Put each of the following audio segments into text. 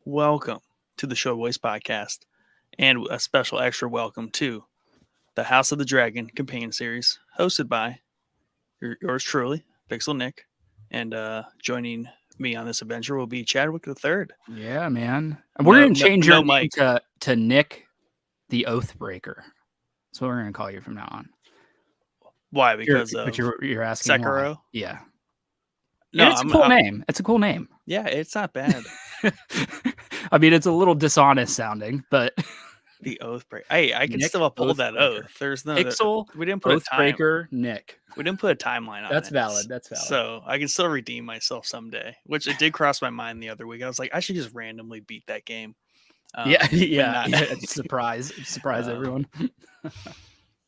Welcome to the Show Voice Podcast, and a special extra welcome to the House of the Dragon Companion Series, hosted by yours truly, Pixel Nick, and joining me on this adventure will be Chadwick the Third. Yeah, man. We're gonna change your name Mike. to Nick the Oathbreaker. That's what we're gonna call you from now on. Why? Because you're asking Sekiro? why? Yeah. No, it's a cool name. It's a cool name. Yeah, it's not bad. I mean, it's a little dishonest sounding, but the Oathbreaker. Hey, I can Nick still uphold that oath. There's no Pixel. We didn't put Oathbreaker. Nick. We didn't put a timeline on That's it. valid. That's valid. So I can still redeem myself someday, which it did cross my mind the other week. I was like, I should just randomly beat that game. Yeah. Surprise everyone.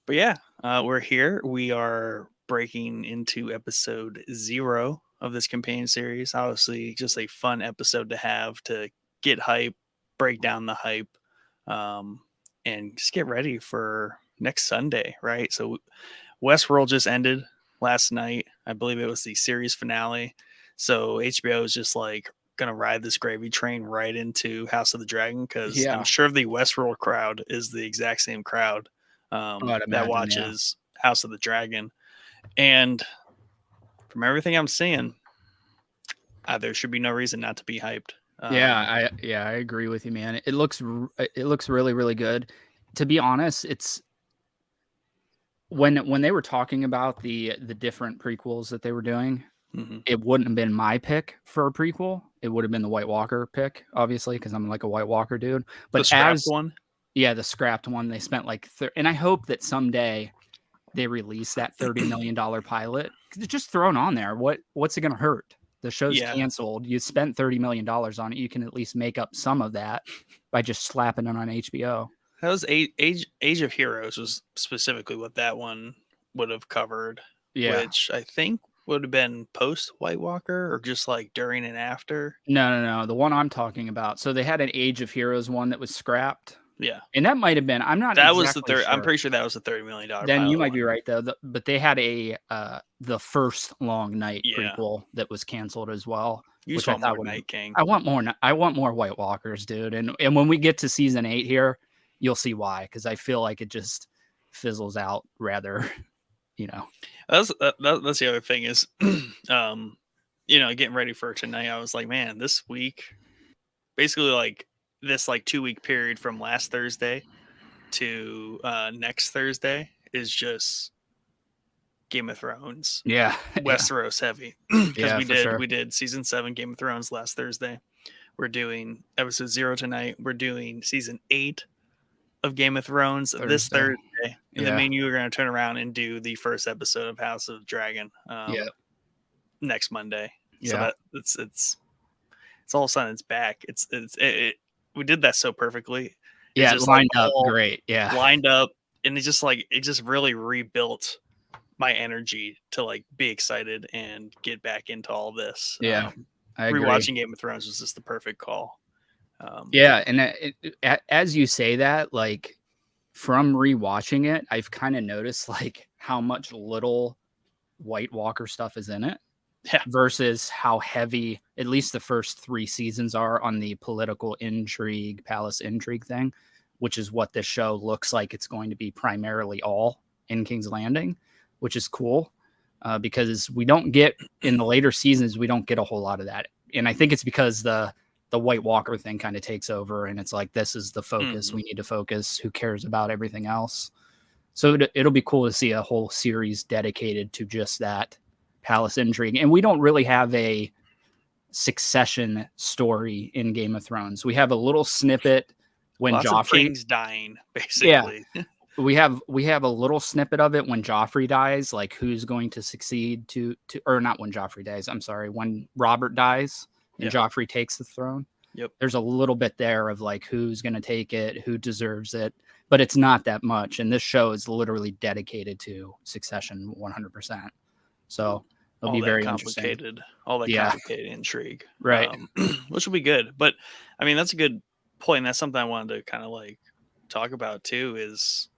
But yeah, we're here. We are breaking into episode 0 of this companion series. Obviously, just a fun episode to have to get hype, break down the hype, and just get ready for next Sunday, right? So Westworld just ended last night. I believe it was the series finale. So HBO is just like gonna ride this gravy train right into House of the Dragon, because I'm sure the Westworld crowd is the exact same crowd that watches House of the Dragon. And from everything I'm seeing, there should be no reason not to be hyped. I agree with you, man. It looks really, really good. To be honest, it's when they were talking about the different prequels that they were doing, it wouldn't have been my pick for a prequel. It would have been the White Walker pick, obviously, because I'm like a White Walker dude. But the scrapped one? Yeah, the scrapped one. They spent like and I hope that someday they release that $30 million pilot. It's just thrown on there. What's it going to hurt? The show's canceled. You spent $30 million on it. You can at least make up some of that by just slapping it on HBO. That was Age of Heroes was specifically what that one would have covered. Yeah. Which I think would have been post White Walker or just like during and after. No. The one I'm talking about. So they had an Age of Heroes one that was scrapped. Yeah. And that might have been, I'm not that exactly was the third. sure. I'm pretty sure that was the $30 million. Then you might be right though. But they had the first Long Night prequel that was canceled as well. You just want more Night King. I want more White Walkers, dude. And when we get to season 8 here, you'll see why, because I feel like it just fizzles out rather, That's the other thing is, getting ready for tonight. I was like, man, this week, basically like this like 2-week period from last Thursday to next Thursday is just Game of Thrones. Yeah, Westeros heavy, because we did season 7 Game of Thrones last Thursday. We're doing episode 0 tonight. We're doing season 8 of Game of Thrones this Thursday, and then me and you are going to turn around and do the first episode of House of Dragon next Monday. So it's all of a sudden it's back. We did that so perfectly. It's lined up great. Yeah, lined up, and it just really rebuilt my energy to like be excited and get back into all this. I agree. Rewatching Game of Thrones was just the perfect call. And as you say that, like from rewatching it, I've kind of noticed like how much little White Walker stuff is in it versus how heavy at least the first 3 seasons are on the political intrigue, palace intrigue thing, which is what this show looks like it's going to be primarily all in King's Landing, which is cool because we don't get in the later seasons, we don't get a whole lot of that. And I think it's because the White Walker thing kind of takes over and it's like, this is the focus. We need to focus. Who cares about everything else? So it'll be cool to see a whole series dedicated to just that palace intrigue. And we don't really have a succession story in Game of Thrones. We have a little snippet when Joffrey's dying, basically. Yeah. We have a little snippet of it when Joffrey dies, like who's going to succeed to or not when Joffrey dies. I'm sorry. When Robert dies. And Joffrey takes the throne. Yep. There's a little bit there of like who's going to take it, who deserves it, but it's not that much. And this show is literally dedicated to succession 100%. So it'll be very complicated. All that complicated intrigue, right? Which will be good. But I mean, that's a good point. That's something I wanted to kind of like talk about too. Is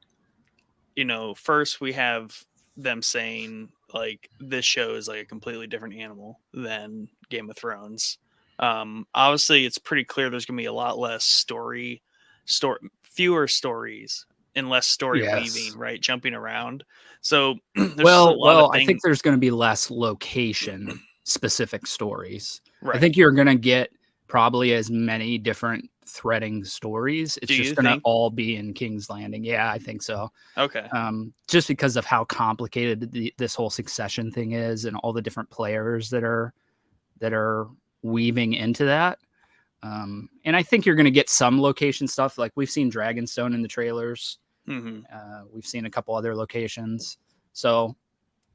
first we have them saying like this show is like a completely different animal than Game of Thrones. Obviously, it's pretty clear there's going to be a lot less fewer stories and less story weaving, right? Jumping around. So there's just a lot of I things. think there's going to be less location specific stories. Right. I think you're going to get probably as many different threading stories. It's just going to all be in King's Landing. Yeah, I think so. Okay. Just because of how complicated this whole succession thing is and all the different players that are weaving into that. And I think you're going to get some location stuff. Like we've seen Dragonstone in the trailers. Mm-hmm. We've seen a couple other locations. So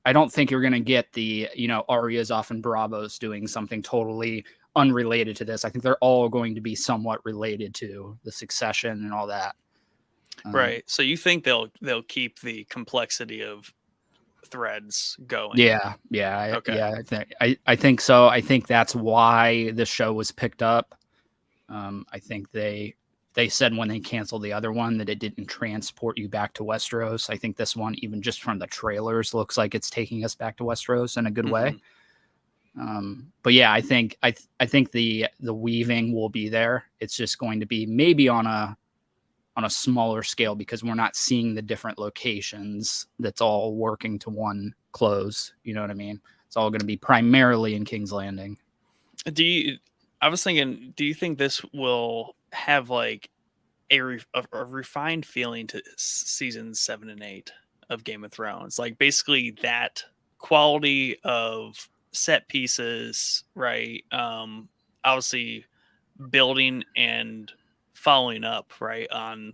I don't think you're going to get the, Arya's off in Bravos doing something totally unrelated to this. I think they're all going to be somewhat related to the succession and all that. Right. So you think they'll keep the complexity of threads going? Yeah. Okay. Yeah. I think so. I think that's why the show was picked up. I think they said when they canceled the other one that it didn't transport you back to Westeros. I think this one, even just from the trailers, looks like it's taking us back to Westeros in a good way. But yeah, I think the weaving will be there. It's just going to be maybe on a smaller scale because we're not seeing the different locations that's all working to one close. You know what I mean? It's all going to be primarily in King's Landing. I was thinking, do you think this will have like a refined feeling to seasons 7 and 8 of Game of Thrones? Like basically that quality of set pieces, right? Obviously building and following up, right, on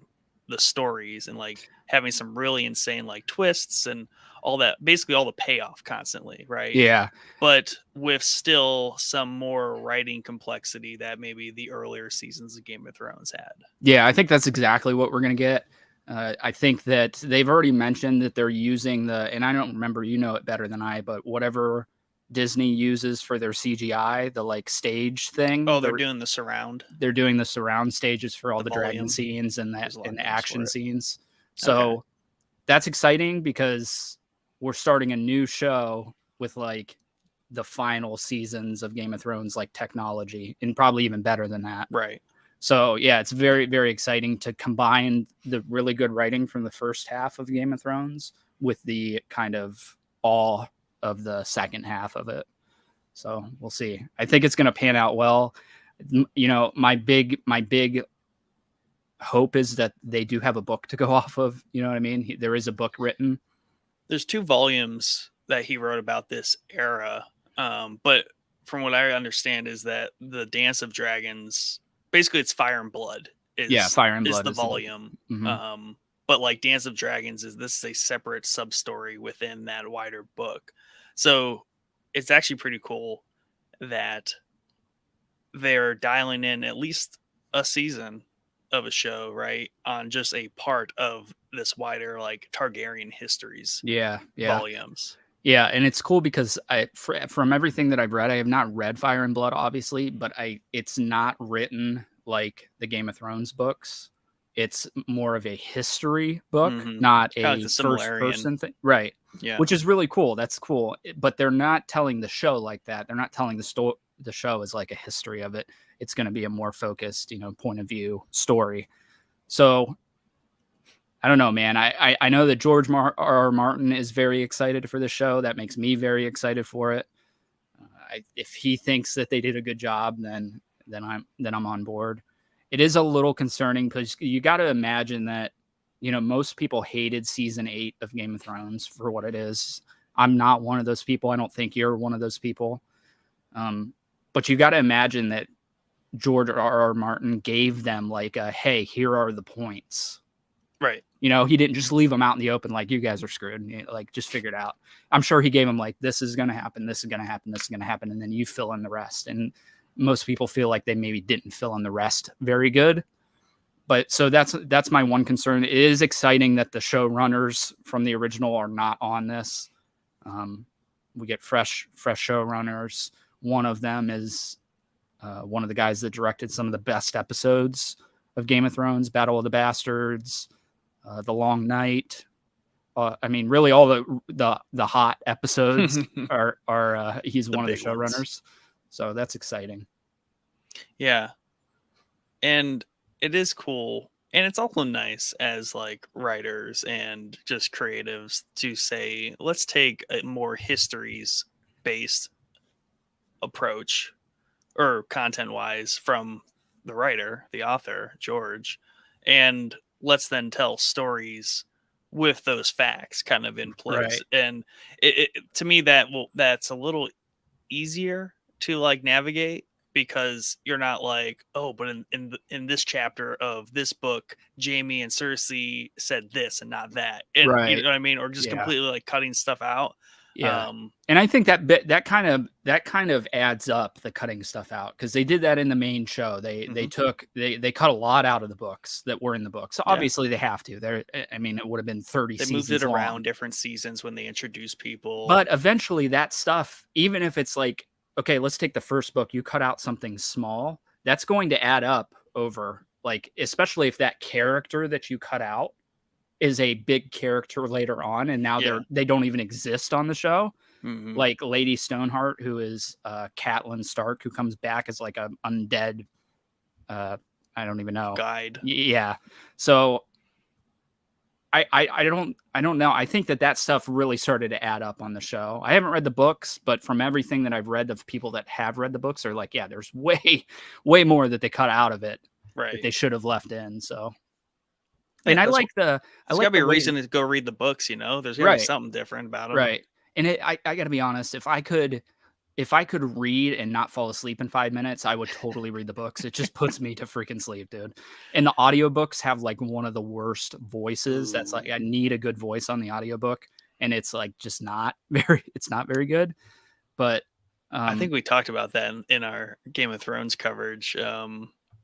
the stories and like having some really insane like twists and all that, basically all the payoff constantly, right? Yeah. But with still some more writing complexity that maybe the earlier seasons of Game of Thrones had. Yeah, I think that's exactly what we're going to get. I think that they've already mentioned that they're using and I don't remember, you know it better than I, but whatever Disney uses for their CGI, the like stage thing. Oh, they're doing the surround. They're doing the surround stages for all the dragon scenes and the action scenes. So that's exciting because we're starting a new show with like the final seasons of Game of Thrones, like technology, and probably even better than that. Right. So yeah, it's very, very exciting to combine the really good writing from the first half of Game of Thrones with the kind of awe of the second half of it. So we'll see. I think it's going to pan out well. My big hope is that they do have a book to go off of. You know what I mean? There is a book written. There's 2 volumes that he wrote about this era. But from what I understand is that the Dance of Dragons, basically it's Fire and Blood. Fire and Blood is the volume. Mm-hmm. But like Dance of Dragons this is a separate sub story within that wider book. So it's actually pretty cool that they're dialing in at least a season of a show, right, on just a part of this wider like Targaryen histories. Volumes. Yeah, and it's cool because from everything that I've read, I have not read Fire and Blood, obviously, but it's not written like the Game of Thrones books. It's more of a history book, not a first-person thing. Right. Yeah. Which is really cool. That's cool. But they're not telling the show like that. They're not telling the show as like a history of it. It's going to be a more focused, point of view story. So I don't know, man. I know that George R. Martin is very excited for the show. That makes me very excited for it. If he thinks that they did a good job, then I'm on board. It is a little concerning because you got to imagine that, most people hated season 8 of Game of Thrones for what it is. I'm not one of those people. I don't think you're one of those people. But you got to imagine that George R. Martin gave them like hey, here are the points. Right. He didn't just leave them out in the open like you guys are screwed. Like just figure it out. I'm sure he gave them like this is going to happen, this is going to happen, this is going to happen, and then you fill in the rest. And most people feel like they maybe didn't fill in the rest very good. But so that's my one concern. It is exciting that the showrunners from the original are not on this. We get fresh showrunners. One of them is one of the guys that directed some of the best episodes of Game of Thrones, Battle of the Bastards, The Long Night. Really all the hot episodes are he's one of the showrunners. So that's exciting. Yeah. And it is cool. And it's also nice as like writers and just creatives to say, let's take a more histories based approach or content wise from the writer, the author, George, and let's then tell stories with those facts kind of in place. Right. And to me, that's a little easier to like navigate because you're not like, oh, but in this chapter of this book, Jamie and Cersei said this and not that, and you know Right. what I mean, or just Yeah. completely like cutting stuff out. Yeah. And I think that kind of adds up, the cutting stuff out, because they did that in the main show. They cut a lot out of the books that were in the books. So Yeah. obviously they have to. I mean, it would have been 30 They seasons moved it around long. different seasons when they introduced people. But eventually that stuff, even if it's like, okay, let's take the first book, you cut out something small, that's going to add up over, like, especially if that character that you cut out is a big character later on, and now they don't even exist on the show. Mm-hmm. Like Lady Stoneheart, who is Catelyn Stark, who comes back as like an undead, I don't even know, guide. Yeah. So I don't know. I think that stuff really started to add up on the show. I haven't read the books, but from everything that I've read of people that have read the books, are like, yeah, there's way more that they cut out of it, right, that they should have left in. So, yeah, and I like there's gotta be a reason to go read the books. You know, there's gotta be something different about them. Right. And I got to be honest, if I could read and not fall asleep in 5 minutes, I would totally read the books. It just puts me to freaking sleep, dude. And the audiobooks have like one of the worst voices. That's like, I need a good voice on the audiobook, and it's like just not very good. But I think we talked about that in our Game of Thrones coverage.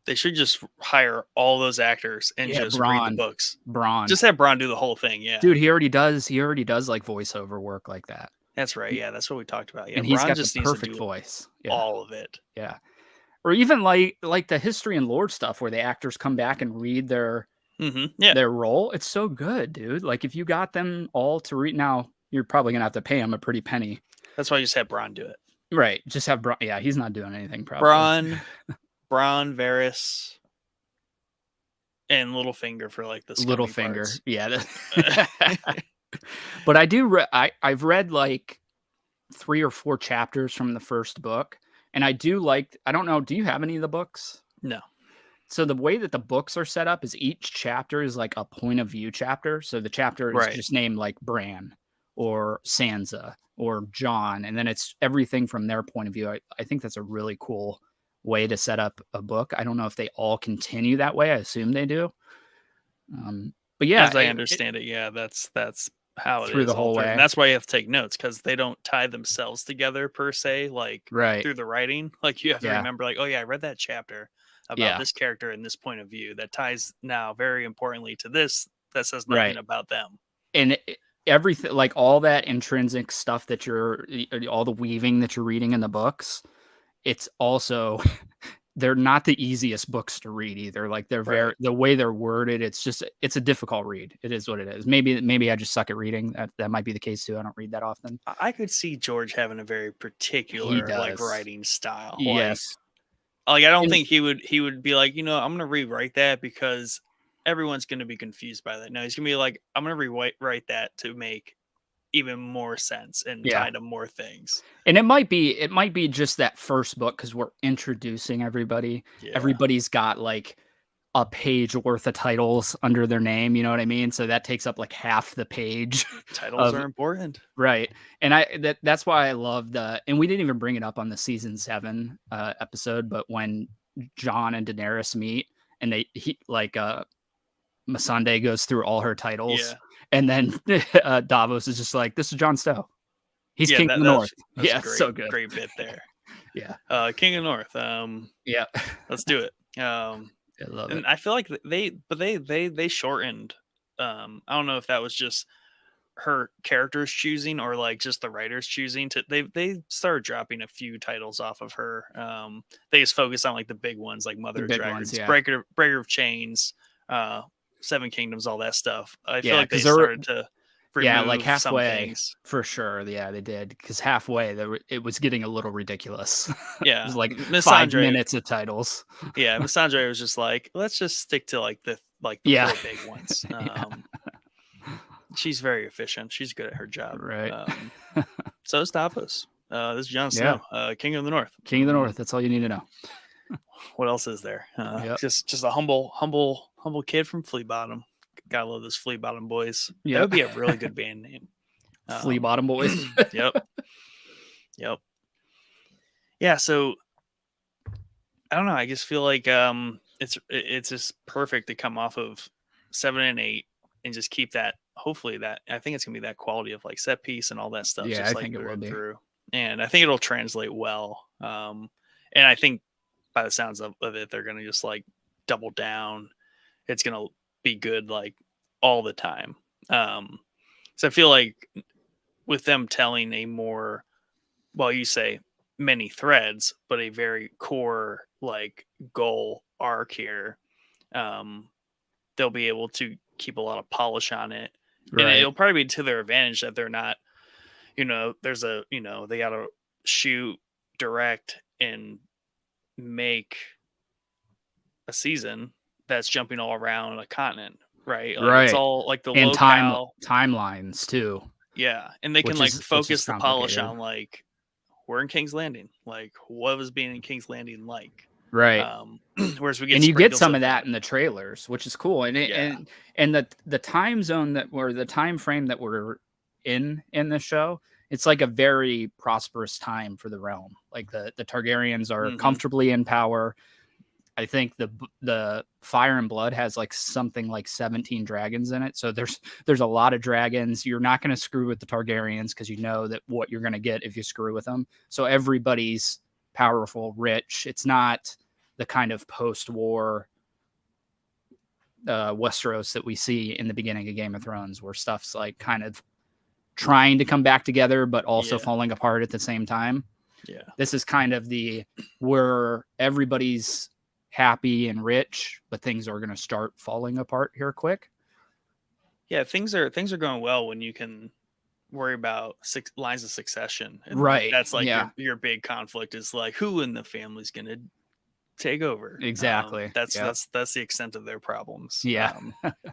They should just hire all those actors and just read the books. Bronn. Just have Bronn do the whole thing. Yeah, dude, he already does like voiceover work like that. That's right. Yeah, that's what we talked about. Yeah, and he's Bronn got just the perfect voice. Yeah. All of it. Yeah. Or even like the history and lore stuff where the actors come back and read their their role. It's so good, dude. Like if you got them all to read, now you're probably gonna have to pay them a pretty penny. That's why you just have Bronn do it. Right. Just have Bronn. Yeah, he's not doing anything. Probably Bronn, Varys, and Littlefinger for like the Littlefinger. Parts. Yeah. But I've read like 3 or 4 chapters from the first book, and I don't know, do you have any of the books? No. So the way that the books are set up is each chapter is like a point of view chapter. So the chapter is just named like Bran or Sansa or Jon, and then it's everything from their point of view. I think that's a really cool way to set up a book. I don't know if they all continue that way. I assume they do. But yeah, as I understand it, yeah, that's how it through is the whole way. And that's why you have to take notes, because they don't tie themselves together per se, like through the writing. Like you have to remember, like, oh yeah, I read that chapter about this character and this point of view that ties now very importantly to this that says nothing about them. And everything, like all that intrinsic stuff that all the weaving that you're reading in the books, it's also they're not the easiest books to read either. Like they're the way they're worded, it's a difficult read. It is what it is. Maybe I just suck at reading. That might be the case too. I don't read that often. I could see George having a very particular like writing style. Yes. Like I don't think he would be like, I'm going to rewrite that because everyone's going to be confused by that. No, he's going to be like, I'm going to rewrite that to make even more sense and tie to more things. And it might be just that first book, because we're introducing everybody. Yeah. Everybody's got like a page worth of titles under their name, you know what I mean? So that takes up like half the page. Titles are important. Right. And that's why I love and we didn't even bring it up on the season 7 episode, but when Jon and Daenerys meet and Missandei goes through all her titles, and then Davos is just like, this is Jon Snow. He's King of the North. Yeah, so good. Great bit there. Yeah. King of the North. Yeah. Let's do it. I love and it. I feel like they shortened. I don't know if that was just her characters choosing or like just the writers choosing to. They started dropping a few titles off of her. They just focus on like the big ones, like Mother of Dragons, Breaker of Chains, Seven Kingdoms, all that stuff. I feel like they started to remove like some halfway things. for sure. Yeah, they did, because halfway it was getting a little ridiculous. It Yeah, was like Miss 5 Andre. minutes of titles. Yeah, Miss Andre was just like, let's just stick to like the Yeah. 4 big ones. Yeah. She's very efficient. She's good at her job. Right. So is Davos. This is Jon Yeah. Snow, King of the North. King of the North. That's all you need to know. What else is there? Yep. Just a humble kid from Flea Bottom. Gotta love those Flea Bottom boys. That Yep. would be a really good band name. Flea Bottom Boys. Yep. Yeah. So I don't know. I just feel like it's just perfect to come off of 7 and 8 and just keep that. Hopefully that, I think it's gonna be that quality of like set piece and all that stuff. Yeah, just I like think it will be. through, and I think it'll translate well. And I think by the sounds of it, they're gonna just like double down. It's gonna be good like all the time. So I feel like with them telling a more, well, you say many threads, but a very core like goal arc here, they'll be able to keep a lot of polish on it. And Right. it'll probably be to their advantage that they're not, there's a, they got to shoot, direct, and make a season that's jumping all around a continent, right? Like, Right. it's all like the And locale. timelines too. Yeah. And they can Which like is focus the polish complicated. on like, we're in King's Landing. Like, what was being in King's Landing like? Right. Whereas we get, and you get sprinkles some of that in the trailers, which is cool. And Yeah. and the time zone that or the time frame that we're in the show, it's like a very prosperous time for the realm. Like the Targaryens are Mhm. comfortably in power. I think the Fire and Blood has like something like 17 dragons in it. So there's a lot of dragons. You're not going to screw with the Targaryens because you know that what you're going to get if you screw with them. So everybody's powerful, rich. It's not the kind of post-war Westeros that we see in the beginning of Game of Thrones, where stuff's like kind of trying to come back together, but also falling apart at the same time. Yeah. This is kind of where everybody's happy and rich, but things are going to start falling apart here quick. Yeah, things are going well when you can worry about lines of succession. And right. That's like your big conflict is like who in the family's going to take over. Exactly. That's the extent of their problems. Yeah.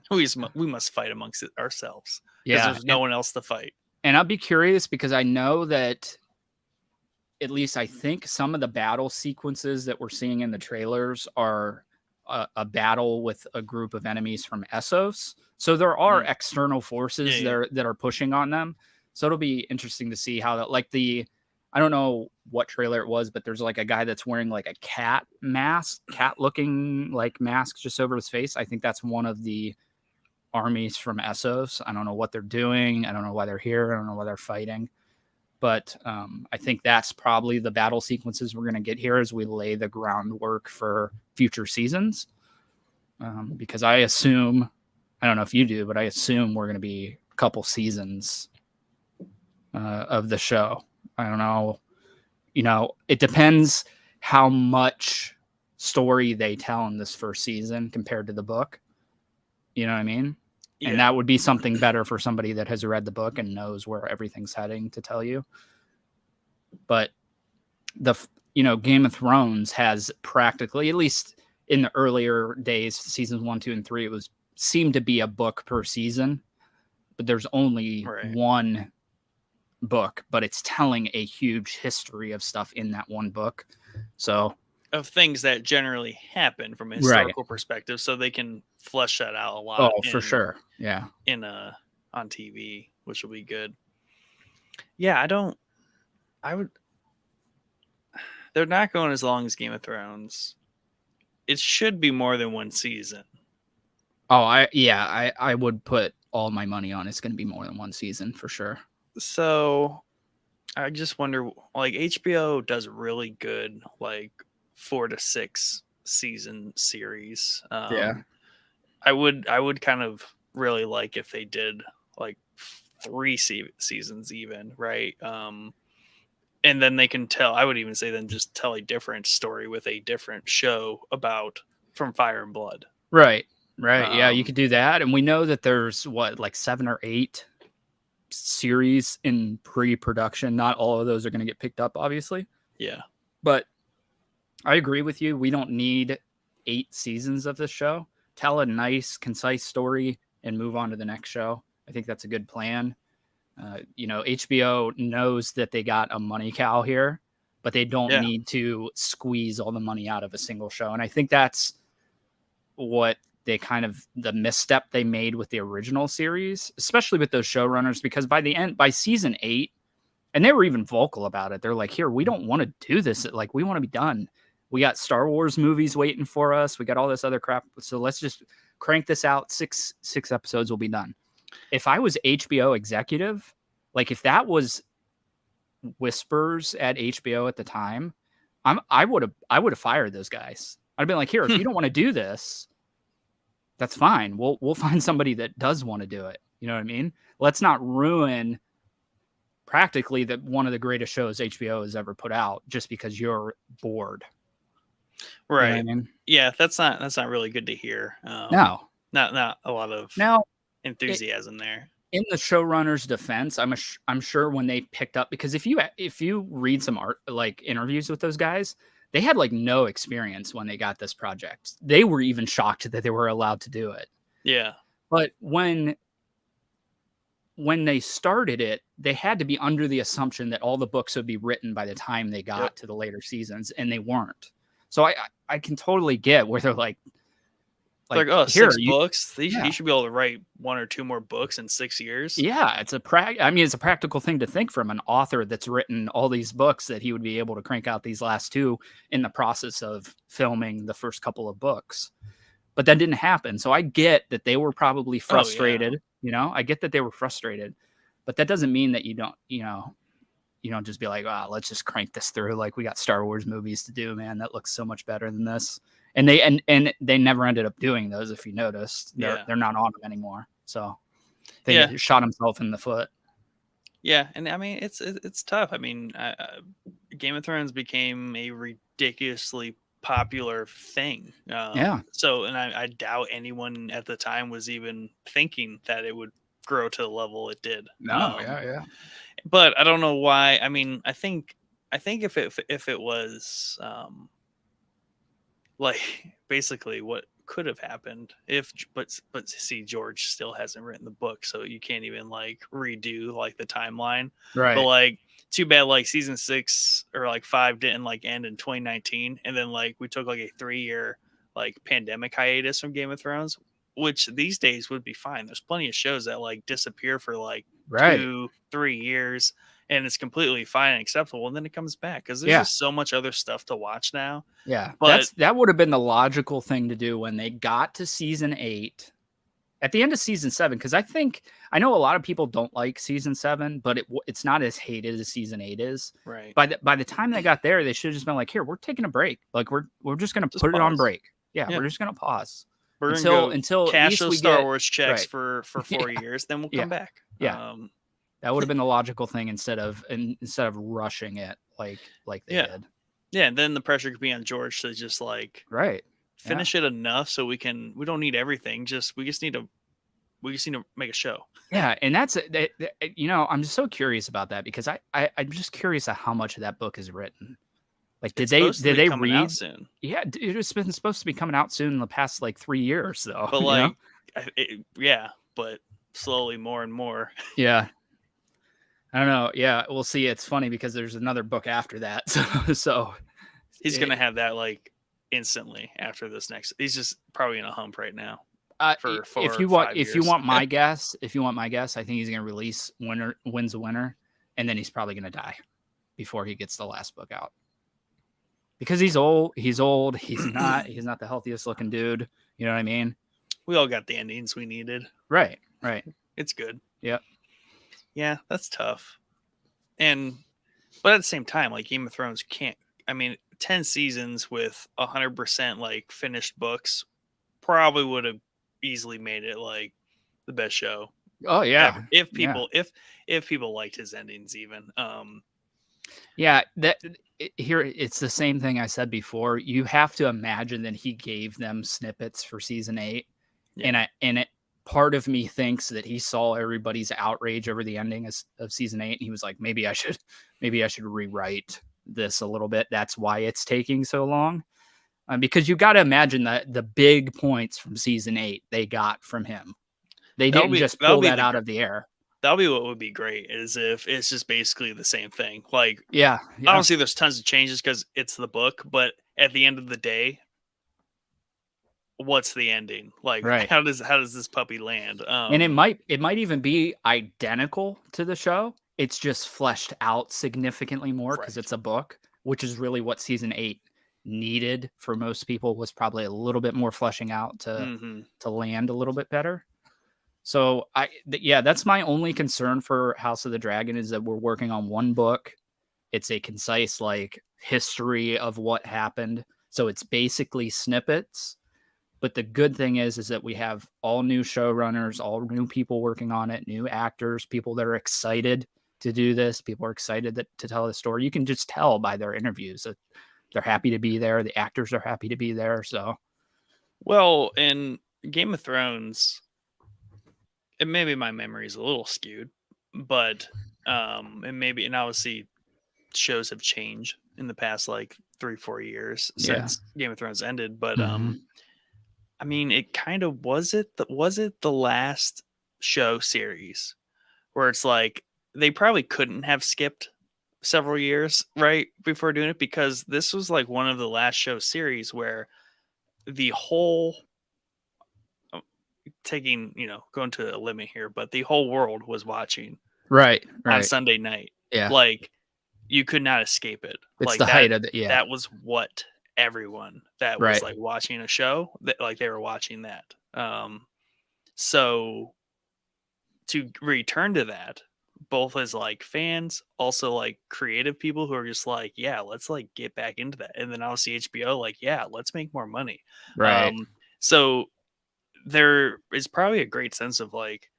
We must fight amongst ourselves. Yeah. There's no one else to fight. And I'll be curious because I know that at least I think some of the battle sequences that we're seeing in the trailers are a battle with a group of enemies from Essos. So there are external forces that are pushing on them. So it'll be interesting to see how that, like I don't know what trailer it was, but there's like a guy that's wearing like a cat looking like mask just over his face. I think that's one of the armies from Essos. I don't know what they're doing. I don't know why they're here. I don't know why they're fighting. But I think that's probably the battle sequences we're going to get here as we lay the groundwork for future seasons. Because I assume, I don't know if you do, but I assume we're going to be a couple seasons of the show. I don't know. It depends how much story they tell in this first season compared to the book. You know what I mean? Yeah. And that would be something better for somebody that has read the book and knows where everything's heading to tell you. But Game of Thrones has practically, at least in the earlier days, seasons 1, 2, and 3, it seemed to be a book per season, but there's only one book, but it's telling a huge history of stuff in that one book. So of things that generally happen from a historical perspective, so they can flesh that out a lot. Oh, for sure. Yeah. On TV, which will be good. Yeah, they're not going as long as Game of Thrones. It should be more than one season. Oh, I would put all my money on it's going to be more than one season for sure. So I just wonder, like HBO does really good, like 4 to 6 season series. I would kind of really like if they did like 3 seasons even, right? And then they can tell, I would even say then just tell a different story with a different show from Fire and Blood. Right. Yeah, you could do that. And we know that there's like 7 or 8 series in pre-production. Not all of those are going to get picked up, obviously. Yeah. But I agree with you. We don't need 8 seasons of this show. Tell a nice, concise story and move on to the next show. I think that's a good plan. HBO knows that they got a money cow here, but they don't need to squeeze all the money out of a single show. And I think that's what they the misstep they made with the original series, especially with those showrunners, because by season 8, and they were even vocal about it. They're like, here, we don't want to do this. Like, we want to be done. We got Star Wars movies waiting for us. We got all this other crap. So let's just crank this out. Six episodes will be done. If I was HBO executive, like if that was whispers at HBO at the time, I would have fired those guys. I'd been like, here, if you don't want to do this, that's fine. We'll find somebody that does want to do it. You know what I mean? Let's not ruin practically one of the greatest shows HBO has ever put out just because you're bored. Right. You know what I mean? Yeah, that's not really good to hear. No. Not a lot of enthusiasm there. In the showrunner's defense, I'm sure when they picked up, because if you read some interviews with those guys, they had no experience when they got this project. They were even shocked that they were allowed to do it. Yeah. But when they started it, they had to be under the assumption that all the books would be written by the time they got to the later seasons, and they weren't. So I can totally get where they're like, oh, 6 books. He should be able to write 1 or 2 more books in 6 years. Yeah, it's a practical thing to think from an author that's written all these books that he would be able to crank out these last 2 in the process of filming the first couple of books. But that didn't happen. So I get that they were probably frustrated. I get that they were frustrated, but that doesn't mean that you don't just be like, let's just crank this through. Like, we got Star Wars movies to do, man. That looks so much better than this. And they never ended up doing those. If you noticed, they're not on them anymore. So they shot himself in the foot. Yeah. And I mean, it's tough. I mean, Game of Thrones became a ridiculously popular thing. So, and I doubt anyone at the time was even thinking that it would grow to the level it did. No. But I don't know why. I mean, I think if it was basically what could have happened but see, George still hasn't written the book, so you can't even redo the timeline. Right. But too bad season 6 or 5 didn't end in 2019, and then we took a 3-year pandemic hiatus from Game of Thrones, which these days would be fine. There's plenty of shows that disappear for 2-3 years, and it's completely fine and acceptable, and then it comes back because there's just so much other stuff to watch now. Yeah, but that would have been the logical thing to do when they got to season 8, at the end of season 7, because I know a lot of people don't like season 7, but it's not as hated as season 8 is. Right. By the time they got there, they should have just been like, here, we're taking a break. We're just gonna put it on break. Yeah, we're just gonna pause. We're until cash those Star Wars checks for 4 years, then we'll come back. Yeah. That would have been the logical thing instead of rushing it like they did. Yeah, and then the pressure could be on George to just finish it enough so we don't need everything. We just need to make a show. Yeah, and that's I'm just so curious about that, because I'm just curious at how much of that book is written. Did they read out soon? Yeah, it's been supposed to be coming out soon in the past 3 years though. But but slowly more and more. Yeah. I don't know. Yeah, we'll see. It's funny because there's another book after that. So he's going to have that instantly after this next. He's just probably in a hump right now. If you want my guess, I think he's going to release Wins a Winner, and then he's probably going to die before he gets the last book out. Because he's old. He's not the healthiest looking dude. You know what I mean? We all got the endings we needed. Right. It's good. Yep. Yeah, that's tough. But at the same time, Game of Thrones can't. I mean, 10 seasons with 100% finished books probably would have easily made it the best show. Oh yeah. If people liked his endings, even. It's the same thing I said before. You have to imagine that he gave them snippets for season 8, and part of me thinks that he saw everybody's outrage over the ending of season 8, and he was like, maybe I should rewrite this a little bit. That's why it's taking so long. Because you got to imagine that the big points from season 8 they got from him. They didn't just pull that out of the air. That'll be what would be great, is if it's just basically the same thing. Like, yeah. Obviously there's tons of changes because it's the book, but at the end of the day, what's the ending? Like, right. how does this puppy land? And it might even be identical to the show. It's just fleshed out significantly more because it's a book, which is really what season 8 needed for most people, was probably a little bit more fleshing out to land a little bit better. So that's my only concern for House of the Dragon, is that we're working on one book. It's a concise like history of what happened. So it's basically snippets. But the good thing is that we have all new showrunners, all new people working on it, new actors, people that are excited to do this. People are excited to tell the story. You can just tell by their interviews that they're happy to be there. The actors are happy to be there. So, well, in Game of Thrones, and maybe my memory is a little skewed, but and obviously shows have changed in the past like 3-4 years since Game of Thrones ended. But I mean, it kind of was it the last show series where it's like they probably couldn't have skipped several years right before doing it, because this was like one of the last show series where the whole going to a limit here, but the whole world was watching right on Sunday night. Yeah, like you could not escape it. It's like the height of it. Yeah, that was what everyone that was like watching a show, that like they were watching that. So to return to that, both as like fans, also like creative people who are just like, yeah, let's like get back into that. And then obviously HBO, like, yeah, let's make more money. Right. So there is probably a great sense of like,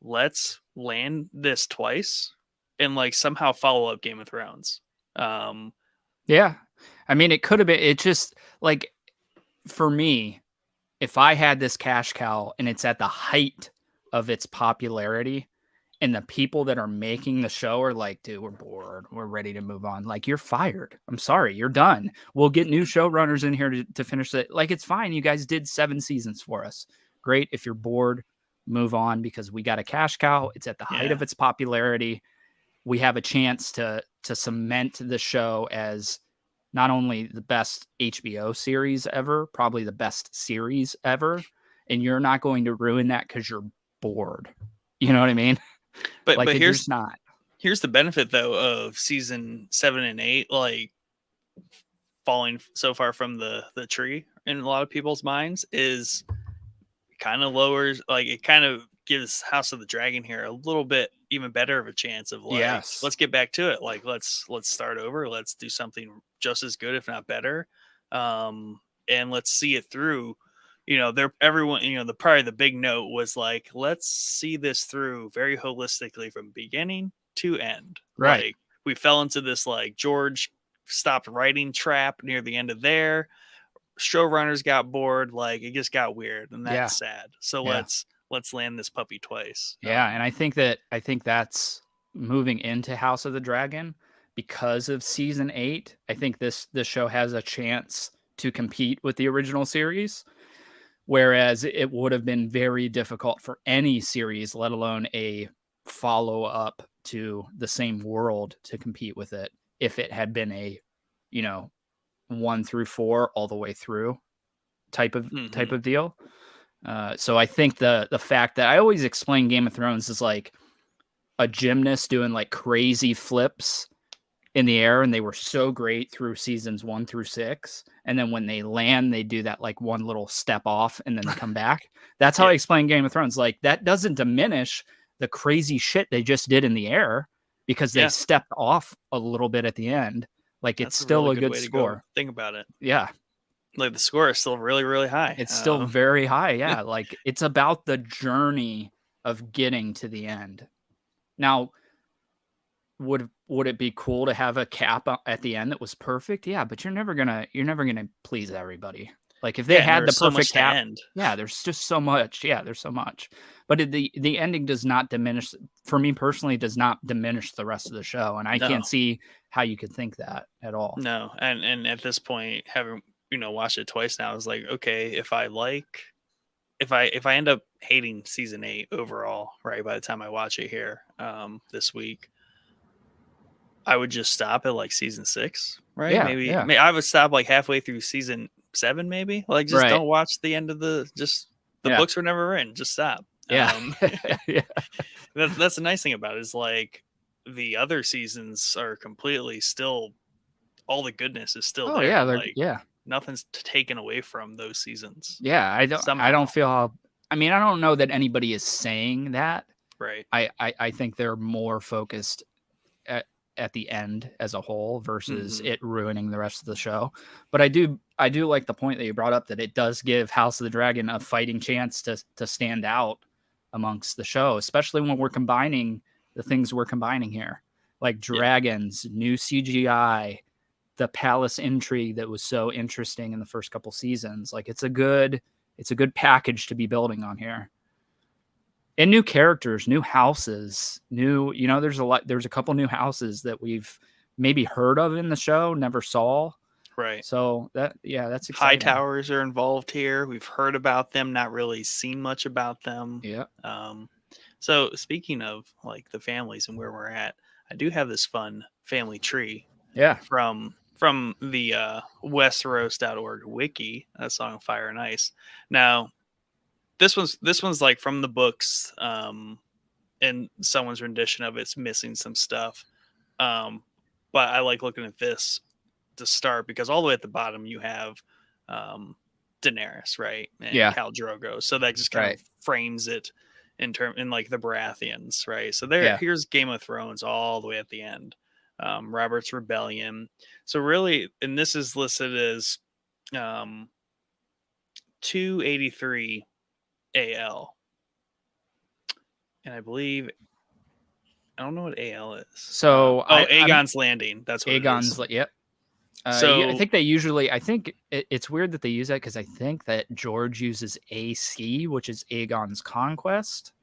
let's land this twice and like somehow follow up Game of Thrones. Yeah. I mean, it could have been, it just like, for me, if I had this cash cow and it's at the height of its popularity, and the people that are making the show are like, dude, we're bored, we're ready to move on. Like, you're fired. I'm sorry, you're done. We'll get new showrunners in here to finish it. Like, it's fine. You guys did 7 seasons for us. Great. If you're bored, move on, because we got a cash cow. It's at the height of its popularity. We have a chance to cement the show as not only the best HBO series ever, probably the best series ever. And you're not going to ruin that because you're bored. You know what I mean? But like, but here's here's the benefit though of season 7 and 8 like falling so far from the tree in a lot of people's minds, is kind of lowers, like it kind of gives House of the Dragon here a little bit even better of a chance of like, let's get back to it. Like let's start over. Let's do something just as good, if not better. And let's see it through. Everyone, probably the big note was like, let's see this through very holistically from beginning to end. Right. Like we fell into this like George stopped writing trap near the end of there. Showrunners got bored. Like it just got weird, and that's sad. So let's land this puppy twice. Yeah, and I think that's moving into House of the Dragon because of season 8. I think this show has a chance to compete with the original series. Whereas it would have been very difficult for any series, let alone a follow-up to the same world, to compete with it if it had been a, 1 through 4 all the way through type of deal. So I think the fact that I always explain Game of Thrones is like a gymnast doing like crazy flips in the air, and they were so great through seasons 1 through 6, and then when they land they do that like one little step off and then they come back. That's how I explain Game of Thrones. Like that doesn't diminish the crazy shit they just did in the air, because they stepped off a little bit at the end. Like that's it's still a good score. Think about it. Like the score is still really, really high. It's still very high. Yeah. Like it's about the journey of getting to the end. Now, would it be cool to have a cap at the end that was perfect? Yeah, but you're never gonna please everybody. Like if they had the there's so much perfect to end. yeah, there's just so much. Yeah, there's so much. But the ending does not diminish, for me personally, does not diminish the rest of the show, and I No, can't see how you could think that at all. no, and at this point, having watched it twice now, I was like, okay, if I end up hating season 8 overall, right, by the time I watch it here this week, I would just stop at like season 6, right? Yeah, Maybe yeah, I would stop like halfway through season 7, maybe. Like just right, don't watch the end of the yeah, books were never written. Just stop. yeah, yeah. That's the nice thing about it is like the other seasons are completely still all the goodness is still Oh there. yeah, Like yeah, nothing's taken away from those seasons yeah. I somehow. don't feel how. I mean, I don't know that anybody is saying that. Right. I think they're more focused at the end as a whole versus Hmm. it ruining the rest of the show. But I do like the point that you brought up that it does give House of the Dragon a fighting chance to stand out amongst the show, especially when we're combining the things we're combining here, like Yeah. dragons, new CGI, the palace intrigue that was so interesting in the first couple seasons. Like it's a good package to be building on here. And new characters, new houses, there's a couple new houses that we've maybe heard of in the show, never saw. Right. So that's High exciting. towers are involved here. We've heard about them, not really seen much about them. Yeah. So speaking of like the families and where we're at, I do have this fun family tree Yeah. from the Westeros.org wiki. That's on Fire and Ice. Now, this one's like from the books, and someone's rendition of it's missing some stuff. But I like looking at this to start because all the way at the bottom you have Daenerys, right, and Yeah. Khal Drogo. So that just kind Right. of frames it in like the Baratheons, right? So Yeah. here's Game of Thrones all the way at the end. Robert's Rebellion. So really, and this is listed as 283 AL, and I believe I don't know what AL is. So I'm Aegon's Landing. That's what it is. Aegon's. Yep. So I think they usually. I think it's weird that they use that because I think that George uses AC, which is Aegon's Conquest.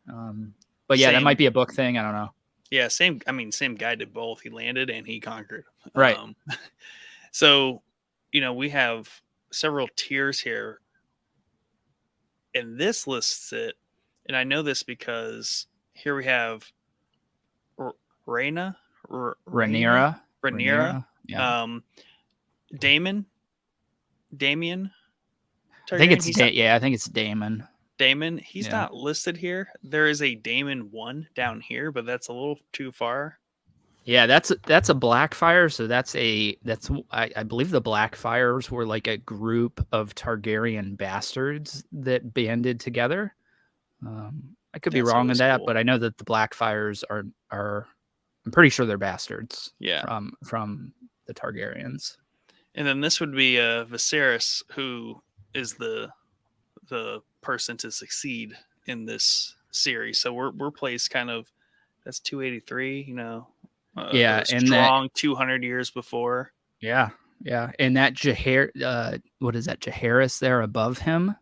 But yeah, that might be a book thing. I don't know. Yeah, same. I mean, same guy did both. He landed and he conquered. Right. So, we have several tiers here, and this lists it. And I know this because here we have Rhaenyra. Yeah. Damon. Targaryen. I think it's I think it's Daemon. Daemon. He's not listed here. There is a Daemon 1 down here, but that's a little too far. Yeah, that's a Blackfire. So I believe the Blackfires were like a group of Targaryen bastards that banded together. I could be wrong in that, but I know that the Blackfires are I'm pretty sure they're bastards. Yeah. From the Targaryens. And then this would be Viserys, who is the person to succeed in this series. So we're placed kind of that's 283, and strong 200 years before. Yeah, and that what is that Jaehaerys there above him?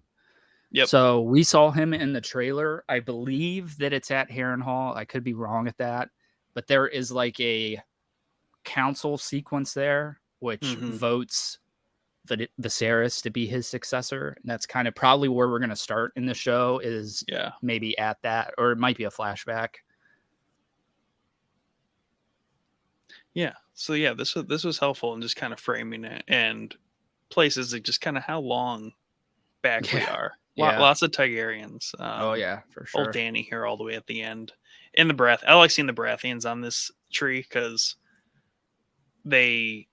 Yep. So we saw him in the trailer. I believe that it's at Harrenhal. I could be wrong at that, but there is like a council sequence there which votes Viserys to be his successor, and that's kind of probably where we're going to start in the show. Is maybe at that, or it might be a flashback. Yeah. So yeah, this was helpful in just kind of framing it and places like just kind of how long back we are. Lots of Targaryens. Oh yeah, for sure. Old Dany here all the way at the end. In the Barath, I like seeing the Baratheons on this tree because they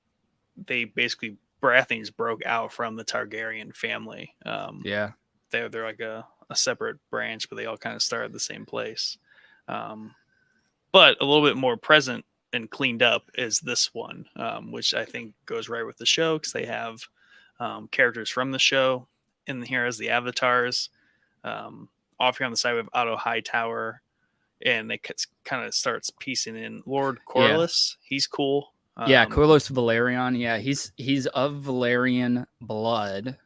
basically Baratheons broke out from the Targaryen family. They're like a separate branch, but they all kind of started the same place. But a little bit more present and cleaned up is this one, which I think goes right with the show because they have characters from the show in here as the avatars. Off here on the side we have Otto Hightower, and they kind of starts piecing in Lord Corlys. Yeah. He's cool. Corlys Velaryon. Yeah, he's of Valyrian blood.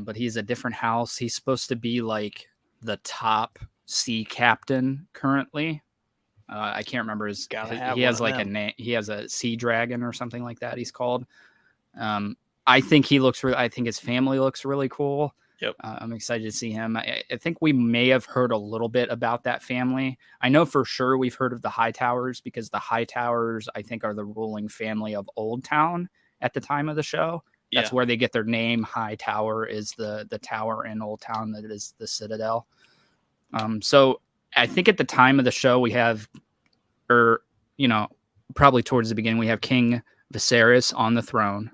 but he's a different house. He's supposed to be like the top sea captain currently. I can't remember he has like a name. He has a sea dragon or something like that. He's called. I think I think his family looks really cool. Yep. I'm excited to see him. I think we may have heard a little bit about that family. I know for sure we've heard of the Hightowers because the Hightowers, I think, are the ruling family of Old Town at the time of the show. That's where they get their name. Hightower is the tower in Old Town that is the Citadel. So I think at the time of the show we have, probably towards the beginning, we have King Viserys on the throne.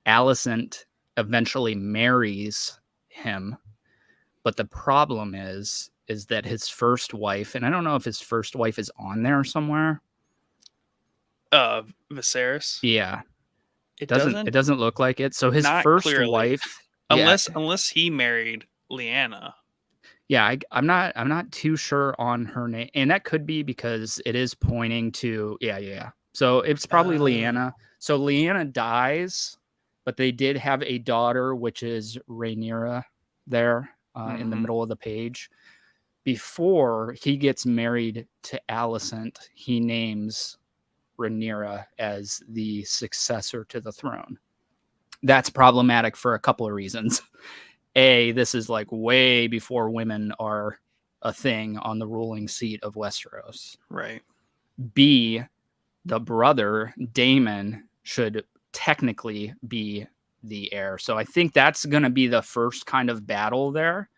Alicent eventually marries him, but the problem is that his first wife, and I don't know if his first wife is on there somewhere. Viserys. Yeah, it doesn't look like it. So his first wife, unless he married Lyanna. Yeah, I'm not too sure on her name, and that could be because it is pointing to yeah. So it's probably Lyanna. So Lyanna dies, but they did have a daughter, which is Rhaenyra, there in the middle of the page. Before he gets married to Alicent, he names Rhaenyra as the successor to the throne. That's problematic for a couple of reasons. A, this is like way before women are a thing on the ruling seat of Westeros. Right. B, the brother, Daemon, should technically be the heir. So I think that's going to be the first kind of battle there.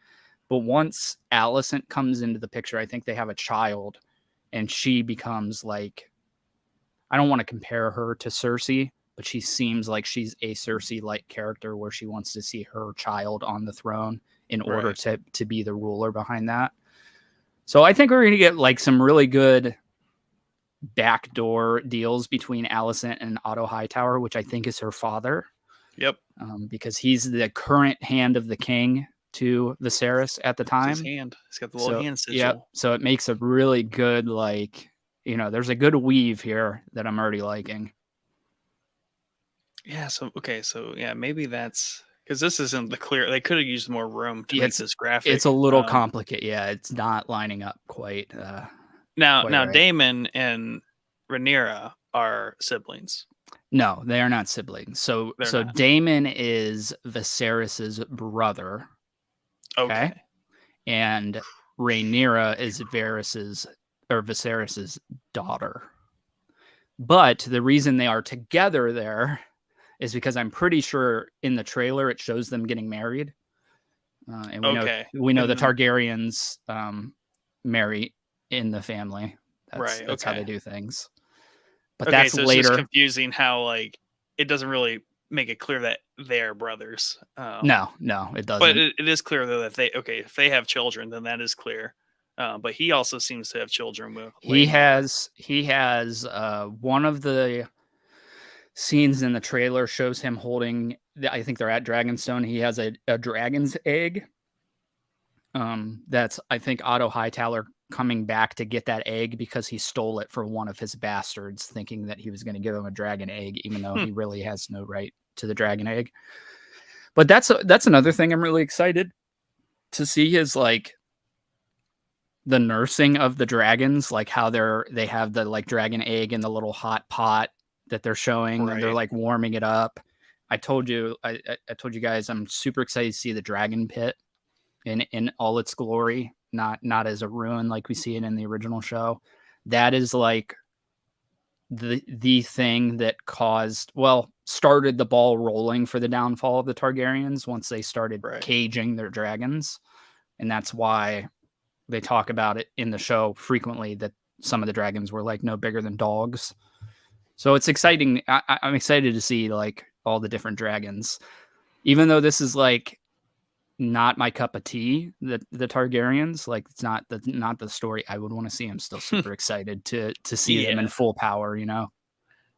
But once Alicent comes into the picture, I think they have a child, and she becomes like, I don't want to compare her to Cersei, but she seems like she's a Cersei-like character where she wants to see her child on the throne in order to be the ruler behind that. So I think we're going to get like some really good backdoor deals between Alicent and Otto Hightower, which I think is her father. Yep. Because he's the current hand of the king to Viserys at the time. His hand. He's got the little hand sigil. Yeah. So it makes a really good, there's a good weave here that I'm already liking. Yeah. So maybe that's because this isn't the clear. They could have used more room to make this graphic. It's a little complicated. Yeah, it's not lining up quite. Now, right. Daemon and Rhaenyra are siblings. No, they are not siblings. So Daemon is Viserys's brother. Okay. And Rhaenyra is Viserys's daughter. But the reason they are together there is because I'm pretty sure in the trailer it shows them getting married. And we know the Targaryens marry in the family. That's how they do things. But that's so later. It's just confusing how it doesn't really make it clear that they're brothers. No, it doesn't. But it is clear though that if they have children, then that is clear. But he also seems to have children with. He has one of the scenes in the trailer shows him holding. I think they're at Dragonstone. He has a dragon's egg. That's I think Otto Hightower coming back to get that egg because he stole it for one of his bastards, thinking that he was going to give him a dragon egg, even though he really has no right to the dragon egg. But that's another thing I'm really excited to see is the nursing of the dragons, like how they have the dragon egg in the little hot pot that they're showing, and they're warming it up. I told you guys I'm super excited to see the dragon pit in all its glory, not as a ruin like we see it in the original show. That is the thing that started the ball rolling for the downfall of the Targaryens once they started caging their dragons. And that's why they talk about it in the show frequently, that some of the dragons were no bigger than dogs. So it's exciting. I'm excited to see all the different dragons, even though this is not my cup of tea. The Targaryens, it's not the story I would want to see. I'm still super excited to see them in full power.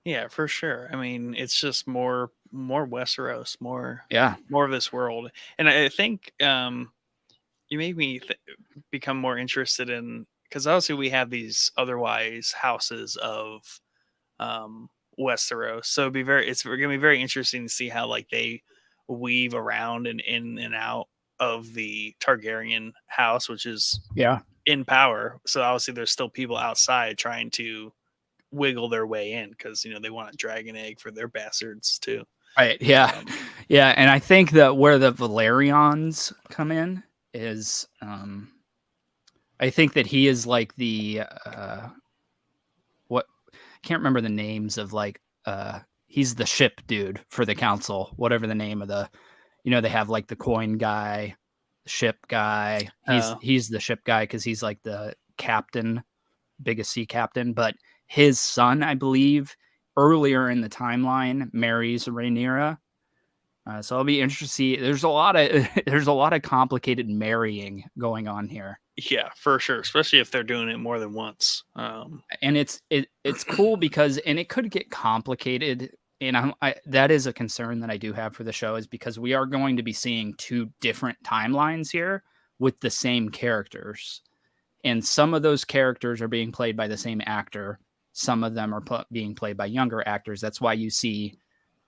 Yeah, for sure. I mean, it's just more Westeros, more of this world, and I think you made me become more interested in, because obviously we have these otherwise houses of Westeros, so it's going to be very interesting to see how they weave around and in and out of the Targaryen house, which is in power. So obviously there's still people outside trying to wiggle their way in because they want a dragon egg for their bastards too. Right. Yeah. Yeah. And I think that where the Valerians come in is, I think that he is like the, what, I can't remember the names of like, he's the ship dude for the council, whatever the name of the, they have like the coin guy, the ship guy. He's the ship guy because he's like the captain, biggest sea captain. But his son, I believe, earlier in the timeline, marries Rhaenyra. So I'll be interested to see. There's a lot of complicated marrying going on here. Yeah, for sure, especially if they're doing it more than once. And it's cool because it could get complicated. And that is a concern that I do have for the show, is because we are going to be seeing two different timelines here with the same characters. And some of those characters are being played by the same actor. Some of them are being played by younger actors. That's why you see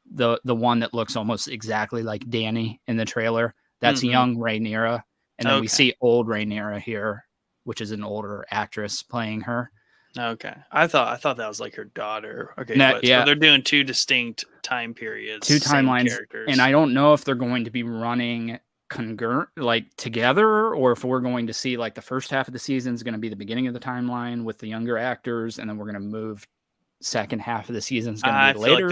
the one that looks almost exactly like Dany in the trailer. That's young Rhaenyra. And then we see old Rhaenyra here, which is an older actress playing her. Okay. I thought that was like her daughter. Okay. So they're doing two distinct time periods. Two timelines. Characters. And I don't know if they're going to be running together, or if we're going to see like the first half of the season is going to be the beginning of the timeline with the younger actors, and then we're going to move second half of the season is going to be later.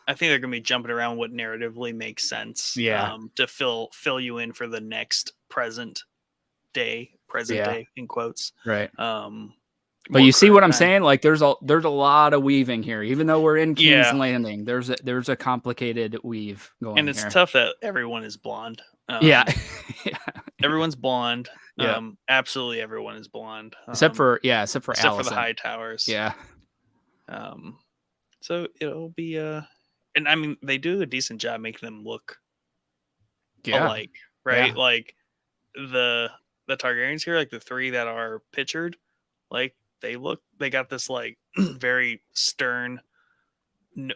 I think they're going to be jumping around what narratively makes sense. Yeah. To fill you in for the next present day in quotes. Right. But you see what I'm saying? Like there's a lot of weaving here, even though we're in King's Landing. There's a complicated weave going on. And it's tough that everyone is blonde. Everyone's blonde. Yeah. Absolutely everyone is blonde. Except for Allison. For the High Towers. Yeah. So it'll be and I mean they do a decent job making them look alike, right? Yeah. Like the Targaryens here, like the three that are pictured, like they got this like very stern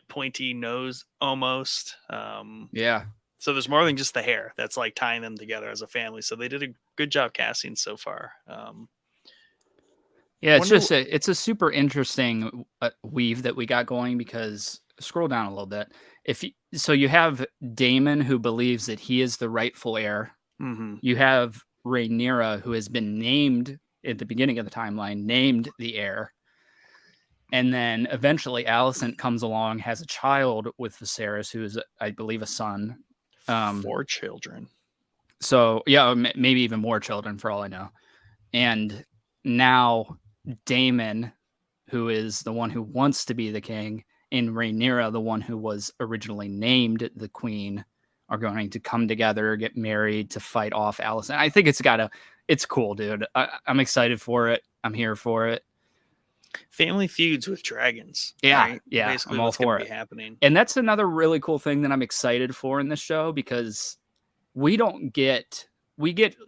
pointy nose almost. So there's more than just the hair that's like tying them together as a family. So they did a good job casting so far. It's a super interesting weave that we got going, because scroll down a little bit. You have Daemon, who believes that he is the rightful heir. Mm-hmm. You have Rhaenyra, who has been named at the beginning of the timeline, named the heir. And then eventually Alicent comes along, has a child with Viserys, who is, I believe, a son. 4 children. So, maybe even more children for all I know. And now Daemon, who is the one who wants to be the king, and Rhaenyra, the one who was originally named the queen, are going to come together, get married to fight off Alicent. I think it's cool, dude. I'm excited for it. I'm here for it. Family feuds with dragons. Yeah, right? Yeah. Basically I'm all for it. Happening. And that's another really cool thing that I'm excited for in this show, because we get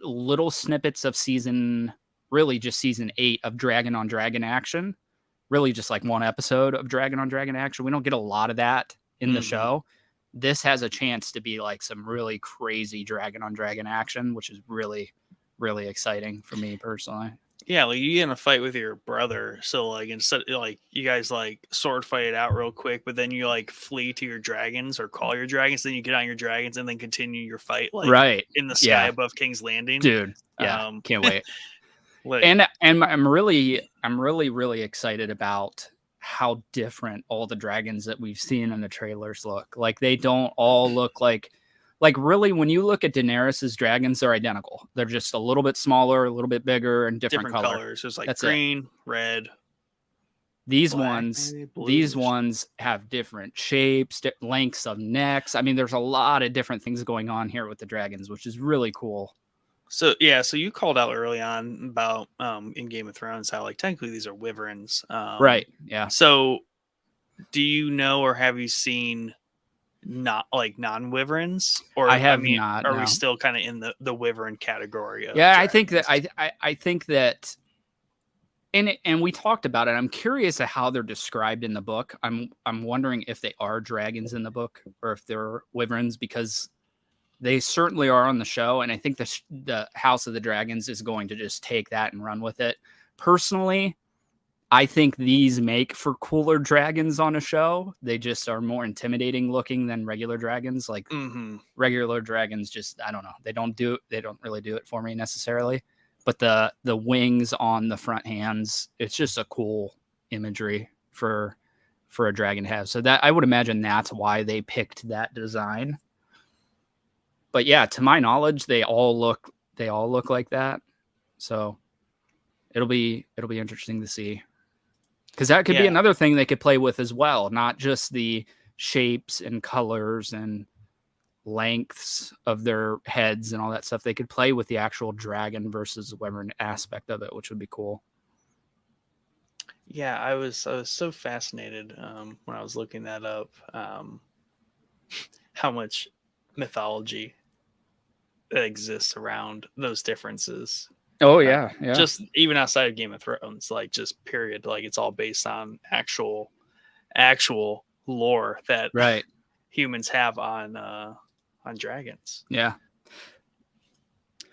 little snippets of season 8 of dragon on dragon action. Really just like one episode of dragon on dragon action. We don't get a lot of that in the show. This has a chance to be like some really crazy dragon on dragon action, which is really, really exciting for me personally. Yeah, like you get in a fight with your brother, so like instead, like you guys like sword fight it out real quick, but then you like flee to your dragons or call your dragons, then you get on your dragons and then continue your fight like in the sky above King's Landing, dude. Yeah, can't wait. Like, and I'm really excited about how different all the dragons that we've seen in the trailers look. Like they don't all look like really, when you look at Daenerys's dragons, they're identical. They're just a little bit smaller, a little bit bigger, and different colors. There's like green, red. These black, ones have different shapes, lengths of necks. I mean, there's a lot of different things going on here with the dragons, which is really cool. So you called out early on about in Game of Thrones how like technically these are wyverns. Right. Yeah. So do you know, or have you seen not like non-wyverns, or I have not. Are we still kind of in the wyvern category? I think that I think that, and we talked about it. I'm curious of how they're described in the book. I'm wondering if they are dragons in the book or if they're wyverns, because they certainly are on the show, and I think the House of the Dragons is going to just take that and run with it. Personally, I think these make for cooler dragons on a show. They just are more intimidating looking than regular dragons. Like regular dragons, just I don't know. They don't really do it for me necessarily. But the wings on the front hands, it's just a cool imagery for a dragon to have. So that I would imagine that's why they picked that design. But yeah, to my knowledge, they all look like that. So it'll be interesting to see. Because that could be another thing they could play with as well, not just the shapes and colors and lengths of their heads and all that stuff. They could play with the actual dragon versus wyvern aspect of it, which would be cool. Yeah, I was so fascinated when I was looking that up, how much mythology exists around those differences. Oh yeah, just even outside of Game of Thrones, like just period, like it's all based on actual lore that humans have on dragons. Yeah.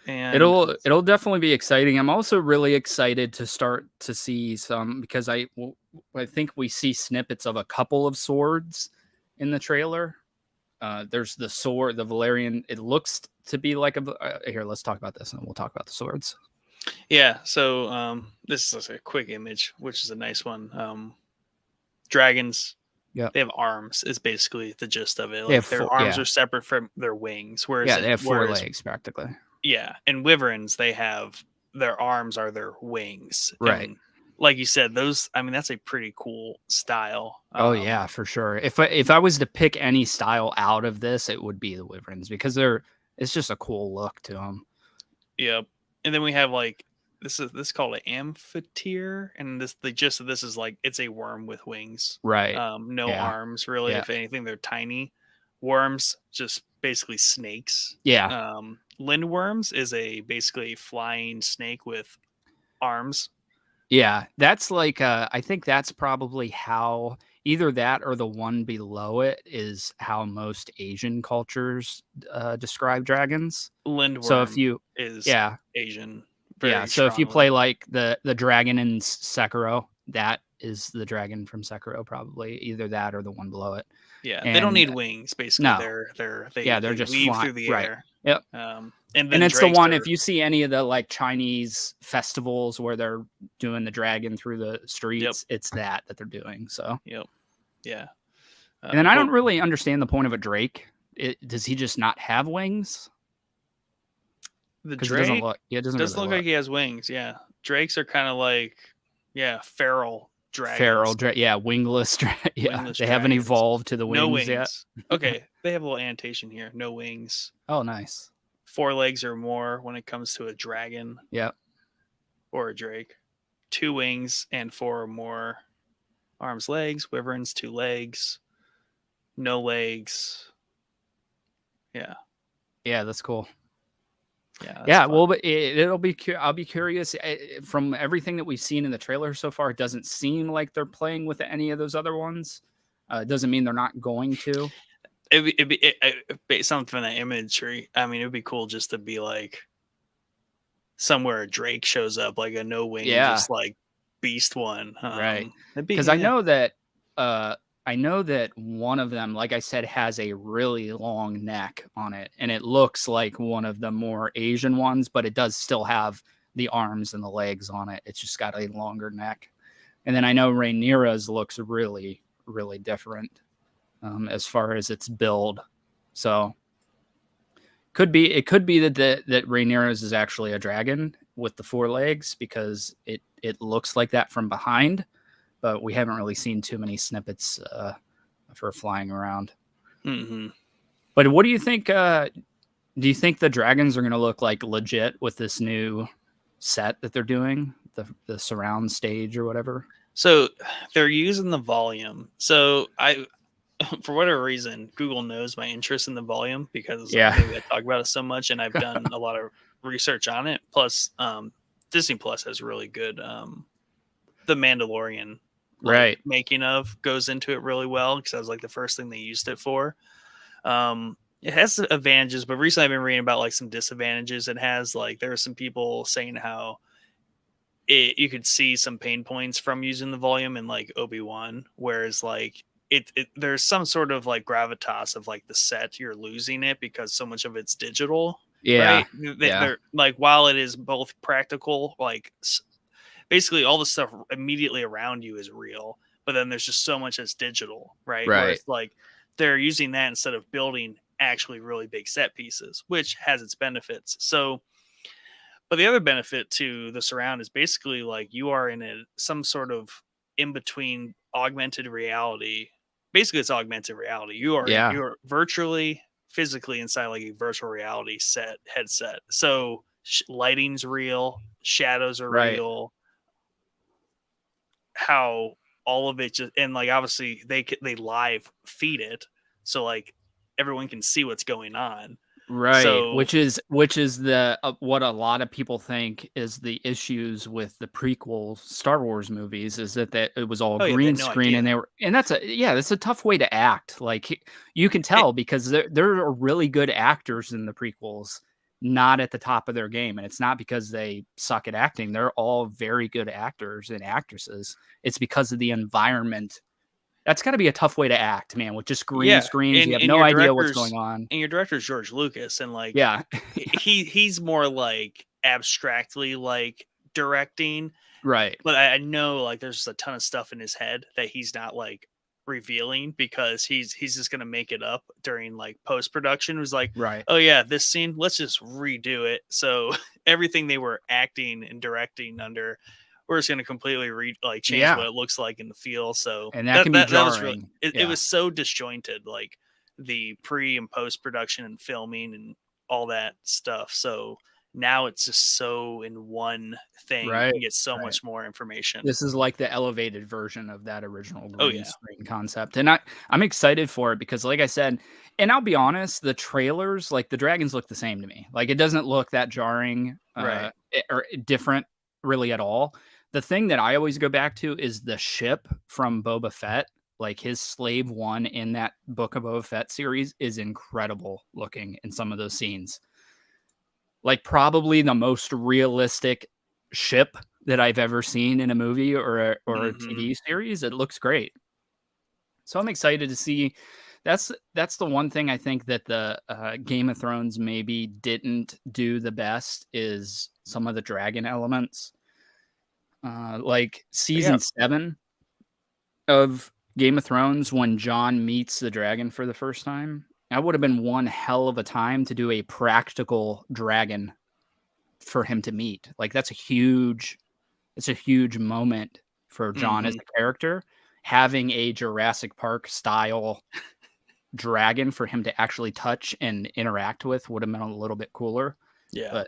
And it'll definitely be exciting. I'm also really excited to start to see some, because I think we see snippets of a couple of swords in the trailer. There's the sword, the Valyrian. It looks to be like here. Let's talk about this, and we'll talk about the swords. Yeah. So this is a quick image, which is a nice one. Dragons. Yeah, they have arms. Is basically the gist of it. Like their arms are separate from their wings. Whereas they have 4 legs practically. Yeah, and wyverns, they have their arms are their wings. Right. And like you said, those. I mean, that's a pretty cool style. Oh yeah, for sure. If I was to pick any style out of this, it would be the wyverns, because it's just a cool look to them. Yep. And then we have like this is called an Ampheter, and the gist of this is like it's a worm with wings. Right. No arms really. If anything, they're tiny worms, just basically snakes. Yeah. Lindworms is basically a flying snake with arms. Yeah, that's like I think that's probably how, either that or the one below it is how most Asian cultures describe dragons. Lindworm so if you is So Asian. if you play like the dragon in Sekiro, that is the dragon from Sekiro, probably either that or the one below it. Yeah, and they don't need wings. Basically, no. they're just weave through the air. Yep. And it's the one, if you see any of the like Chinese festivals where they're doing the dragon through the streets, it's that they're doing. So yeah. And then I don't really understand the point of a drake. Does he just not have wings? The drake doesn't look like he has wings. Yeah, drakes are kind of like feral dragons. Wingless. They haven't evolved to the wings yet. Okay, they have a little annotation here. No wings. Oh, nice. 4 legs or more when it comes to a dragon. Yep. Or a drake. 2 wings and 4 or more arms, legs. Wyverns, 2 legs. No legs. Yeah. Yeah, that's cool. Yeah. Well, but it'll be. I'll be curious. From everything that we've seen in the trailer so far, it doesn't seem like they're playing with any of those other ones. It doesn't mean they're not going to. It'd be based on from that imagery. I mean, it'd be cool just to be like somewhere a drake shows up, like a no wing, just like beast one, right? Because I know that one of them, like I said, has a really long neck on it, and it looks like one of the more Asian ones, but it does still have the arms and the legs on it. It's just got a longer neck. And then I know Rhaenyra's looks really, really different as far as its build. So it could be that Rhaenyra's is actually a dragon with the 4 legs, because it looks like that from behind. But we haven't really seen too many snippets for flying around. Mm-hmm. But what do you think? Do you think the dragons are going to look like legit with this new set that they're doing, the surround stage or whatever? So they're using the volume. So for whatever reason, Google knows my interest in the volume, because I talk about it so much, and I've done a lot of research on it. Plus, Disney Plus has really good The Mandalorian making of goes into it really well, because that was like the first thing they used it for. It has advantages, but recently I've been reading about like some disadvantages. It has like there are some people saying how you could see some pain points from using the volume in like Obi-Wan, whereas like there's some sort of like gravitas of like the set you're losing it because so much of it's digital, Yeah. right? Yeah. They're like while it is both practical, like basically all the stuff immediately around you is real, but then there's just so much that's digital, right? Right. Whereas like they're using that instead of building actually really big set pieces, which has its benefits. So, but the other benefit to the surround is basically like you are in some sort of in between augmented reality. Basically, it's augmented reality. Yeah. You're virtually physically inside like a virtual reality set headset. So lighting's real, shadows are Right. real, how all of it just, and like obviously they live feed it, so like everyone can see what's going on. Right, So which is the what a lot of people think is the issues with the prequel Star Wars movies is that it was all oh yeah, they green had no screen and idea. they were and that's a tough way to act. Like you can It, tell because there are really good actors in the prequels, not at the top of their game, and it's not because they suck at acting. They're all very good actors and actresses. It's because of the environment. That's got to be a tough way to act, man, with just green yeah, screens. You have and no idea what's going on. your director's George Lucas, and like Yeah. Yeah. he's more like abstractly like directing, Right. but I know like there's a ton of stuff in his head that he's not like revealing because he's just gonna make it up during like post production. It was like, Right. oh yeah, this scene, let's just redo it. So everything they were acting and directing under, we're just gonna completely change Yeah. what it looks like in the feel. So And that can be that was really jarring. it Yeah. was so disjointed, like the pre and post production and filming and all that stuff. So now it's just so in one thing. You Right. can get so Right. much more information. This is like the elevated version of that original Oh green yeah. screen concept. And I'm excited for it because like I said, and I'll be honest, the trailers, like the dragons look the same to me. Like it doesn't look that jarring Right. or different really at all. The thing that I always go back to is the ship from Boba Fett. Like his Slave One in that Book of Boba Fett series is incredible looking in some of those scenes. Like probably the most realistic ship that I've ever seen in a movie or a Hmm. TV series. It looks great. So I'm excited to see. That's the one thing I think that the Game of Thrones maybe didn't do the best is some of the dragon elements. Like Yeah. season 7 of Game of Thrones when Jon meets the dragon for the first time. That would have been one hell of a time to do a practical dragon for him to meet. Like that's a huge moment for Jon as Hmm. a character. Having a Jurassic Park style dragon for him to actually touch and interact with would have been a little bit cooler. Yeah. But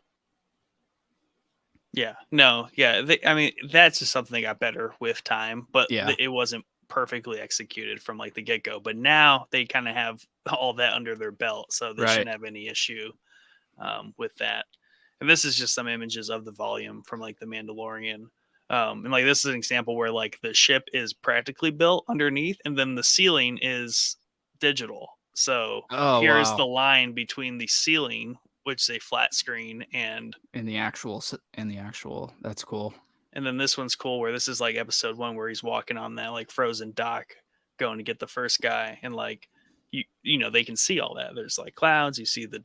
Yeah. No. Yeah. I mean, that's just something that got better with time, but yeah, it wasn't perfectly executed from like the get go. But now they kind of have all that under their belt, so they right. shouldn't have any issue with that. And this is just some images of the volume from like the Mandalorian. And like this is an example where like the ship is practically built underneath, and then the ceiling is digital. So Oh here's wow. the line between the ceiling, which is a flat screen, In the actual that's cool. and then this one's cool where this is like episode 1 where he's walking on that like frozen dock going to get the first guy, and like you know they can see all that. There's like clouds, you see the Yeah.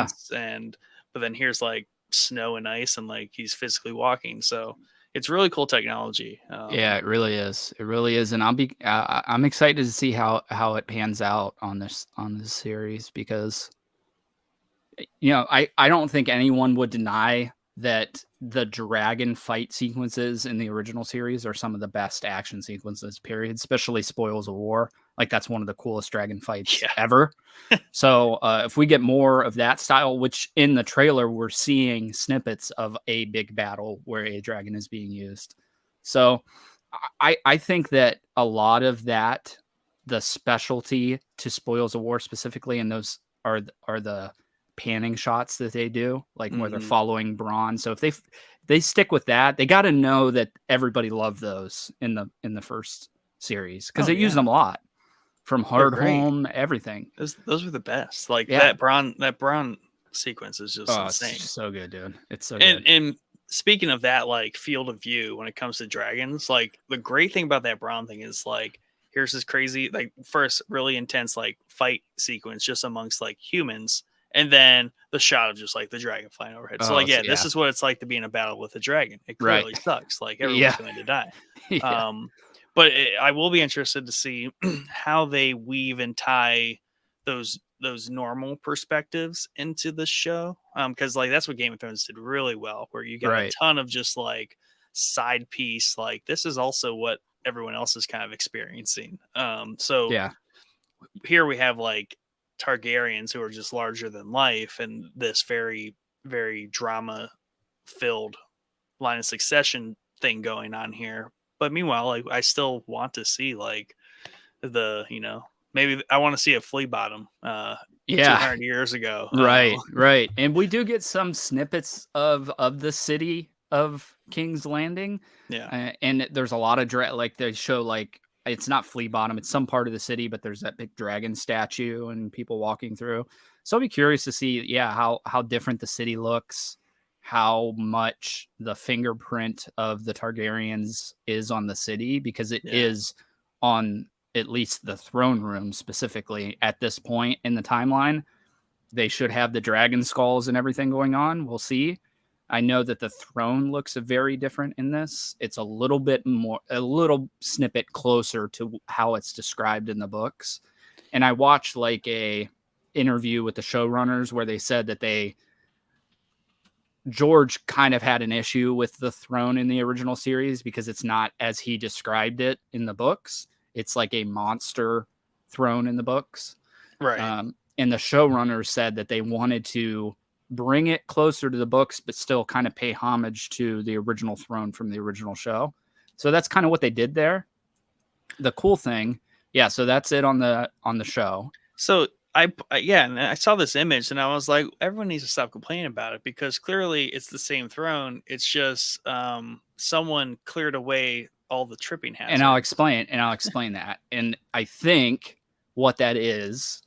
distance, and but then here's like snow and ice, and like he's physically walking. So it's really cool technology. Yeah, it really is. It really is, and I'm excited to see how it pans out on this series because I don't think anyone would deny that the dragon fight sequences in the original series are some of the best action sequences, period, especially Spoils of War. Like that's one of the coolest dragon fights Yeah. ever. So if we get more of that style, which in the trailer we're seeing snippets of a big battle where a dragon is being used. So I think that a lot of that, the specialty to Spoils of War specifically, and those are the panning shots that they do, like where they're Hmm. following Braun. So if they stick with that, they got to know that everybody loved those in the first series because Oh they used yeah. them a lot. from They're great. Hardhome, everything. Those were the best. Like Yeah. that Bronn sequence is just insane. It's so good, dude. It's so And good. and speaking of that, like field of view when it comes to dragons, like the great thing about that Bronn thing is like here's this crazy, like first really intense like fight sequence just amongst like humans, and then the shot of just like the dragon flying overhead. So like this is what it's like to be in a battle with a dragon. It clearly sucks. Like everyone's going to die. But I will be interested to see how they weave and tie those normal perspectives into the show, because like that's what Game of Thrones did really well, where you got a ton of just like side piece, like this is also what everyone else is kind of experiencing. So here we have like Targaryens who are just larger than life, and this very very drama filled line of succession thing going on here. But meanwhile, like I still want to see like the maybe I want to see a flea bottom 200 years ago. Right. And we do get some snippets of the city of King's Landing. And there's a lot of like they show like it's not flea bottom, it's some part of the city, but there's that big dragon statue and people walking through. So I'll be curious to see how different the city looks, how much the fingerprint of the Targaryens is on the city, because it is on at least the throne room specifically at this point in the timeline. They should have the dragon skulls and everything going on. We'll see. I know that the throne looks very different in this. It's a little snippet closer to how it's described in the books. And I watched like a interview with the showrunners where they said that George kind of had an issue with the throne in the original series because it's not as he described it in the books. It's like a monster throne in the books. Right. And the showrunners said that they wanted to bring it closer to the books, but still kind of pay homage to the original throne from the original show. So that's kind of what they did there. The cool thing. Yeah. So that's it on the show. So and I saw this image and I was like, everyone needs to stop complaining about it, because clearly it's the same throne. It's just someone cleared away all the tripping hazards. And I'll explain that. And I think what that is,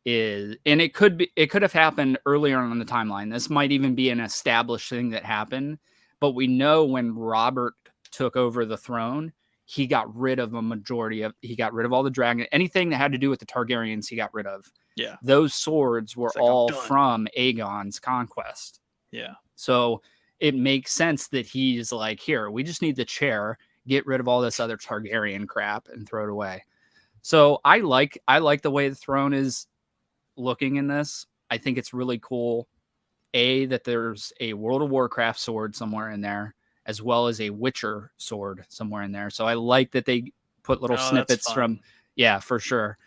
and it could have happened earlier on in the timeline. This might even be an established thing that happened, but we know when Robert took over the throne, he got rid of he got rid of all the dragon, anything that had to do with the Targaryens, he got rid of. Yeah. Those swords were all from Aegon's conquest. Yeah. So it makes sense that he's like, here, we just need the chair, get rid of all this other Targaryen crap and throw it away. So I like the way the throne is looking in this. I think it's really cool. That there's a World of Warcraft sword somewhere in there, as well as a Witcher sword somewhere in there. So I like that they put little snippets from, for sure.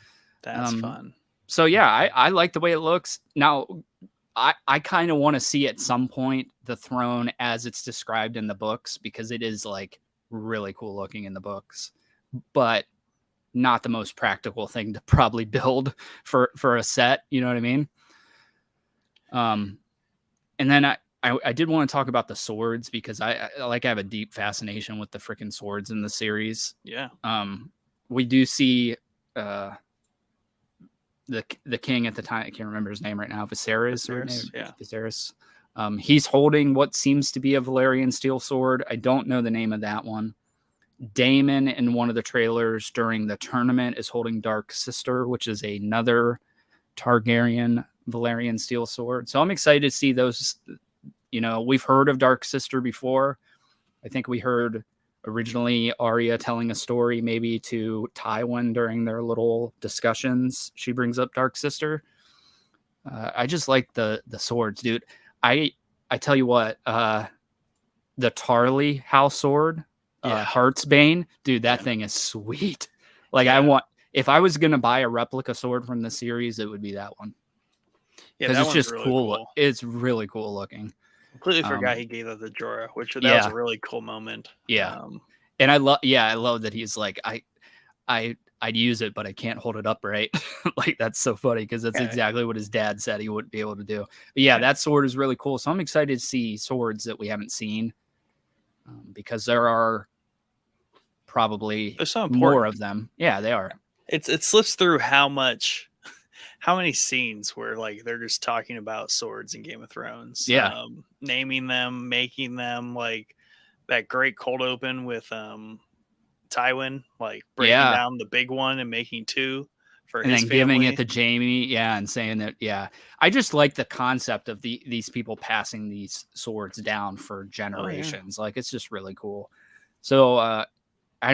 That's fun. So I like the way it looks. Now, I kind of want to see at some point the throne as it's described in the books, because it is like really cool looking in the books, but not the most practical thing to probably build for a set. You know what I mean? And then I did want to talk about the swords, because I have a deep fascination with the freaking swords in the series. Yeah. We do see the king at the time, I can't remember his name right now, Viserys. Viserys. He's holding what seems to be a Valyrian steel sword. I don't know the name of that one. Daemon in one of the trailers during the tournament is holding Dark Sister, which is another Targaryen Valyrian steel sword. So I'm excited to see those. We've heard of Dark Sister before. I think we heard originally Arya telling a story maybe to Tywin during their little discussions. She brings up Dark Sister. I just like the swords, dude. I tell you what, the Tarly house sword, Heartsbane, dude, that thing is sweet. Like if I was going to buy a replica sword from the series, it would be that one. Yeah, because it's just really cool. It's really cool looking. Completely forgot he gave that to Jorah, that was a really cool moment. Yeah. And I love that he's like, I'd use it, but I can't hold it upright. Like, that's so funny, because that's exactly what his dad said he wouldn't be able to do. But that sword is really cool. So I'm excited to see swords that we haven't seen, because there are probably more of them. Yeah, they are. it slips through how many scenes where like they're just talking about swords in Game of Thrones. Yeah. Naming them, making them, like that great cold open with Tywin, like breaking Yeah. down the big one and making two for And his then giving it family. to Jamie, yeah, and saying that, yeah. I just like the concept of these people passing these swords down for generations. Like, it's just really cool. So I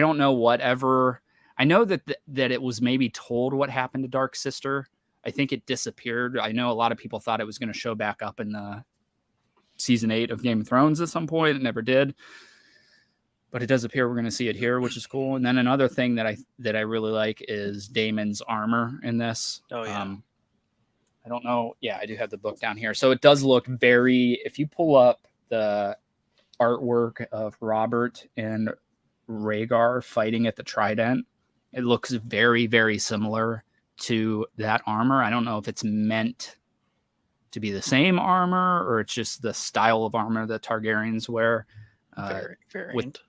don't know whatever. I know that that it was maybe told what happened to Dark Sister. I think it disappeared. I know a lot of people thought it was going to show back up in the season 8 of Game of Thrones at some point. It never did. But it does appear we're going to see it here, which is cool. And then another thing that I really like is Daemon's armor in this. Oh yeah. I don't know. Yeah, I do have the book down here. So it does look very. If you pull up the artwork of Robert and Rhaegar fighting at the Trident, it looks very, very similar to that armor. I don't know if it's meant to be the same armor or it's just the style of armor that Targaryens wear. Variant.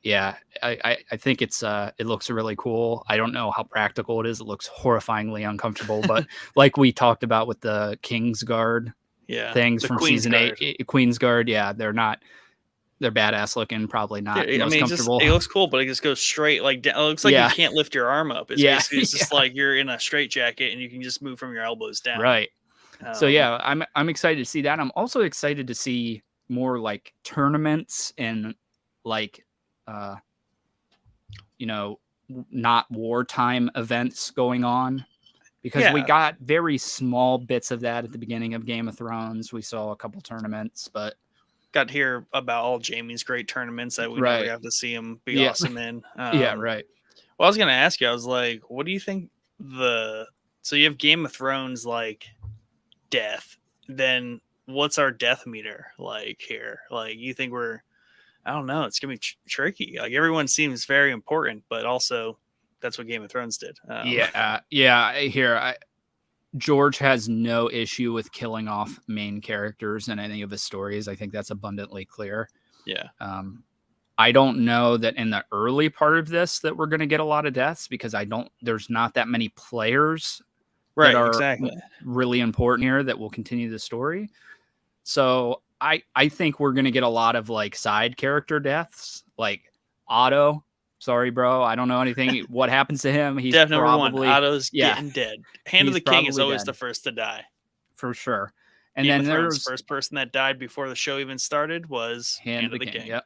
Yeah, I think it looks really cool. I don't know how practical it is. It looks horrifyingly uncomfortable, but like we talked about with the Kingsguard things from season 8, Queensguard, yeah, they're badass looking, probably not most comfortable. It looks cool, but it just goes straight like down. It looks like you can't lift your arm up. It's basically just like you're in a straight jacket and you can just move from your elbows down. Right. So yeah, I'm excited to see that. I'm also excited to see more like tournaments and like not wartime events going on, because we got very small bits of that at the beginning of Game of Thrones. We saw a couple tournaments, but got to hear about all Jamie's great tournaments that we never got to see him be awesome in. Yeah, right. Well, I was going to ask you, I was like, what do you think so you have Game of Thrones like death, then what's our death meter like here? Like, you think I don't know, it's gonna be tricky. Like, everyone seems very important, but also that's what Game of Thrones did. George has no issue with killing off main characters in any of his stories. I think that's abundantly clear. Yeah. I don't know that in the early part of this that we're going to get a lot of deaths, because there's not that many players that are really important here that will continue the story. So I think we're going to get a lot of like side character deaths, like Otto. Sorry, bro. I don't know anything. What happens to him? He's death probably number one. Otto's getting dead. Hand of the King is always the first to die. For sure. And Game then there's first person that died before the show even started was Hand of the King.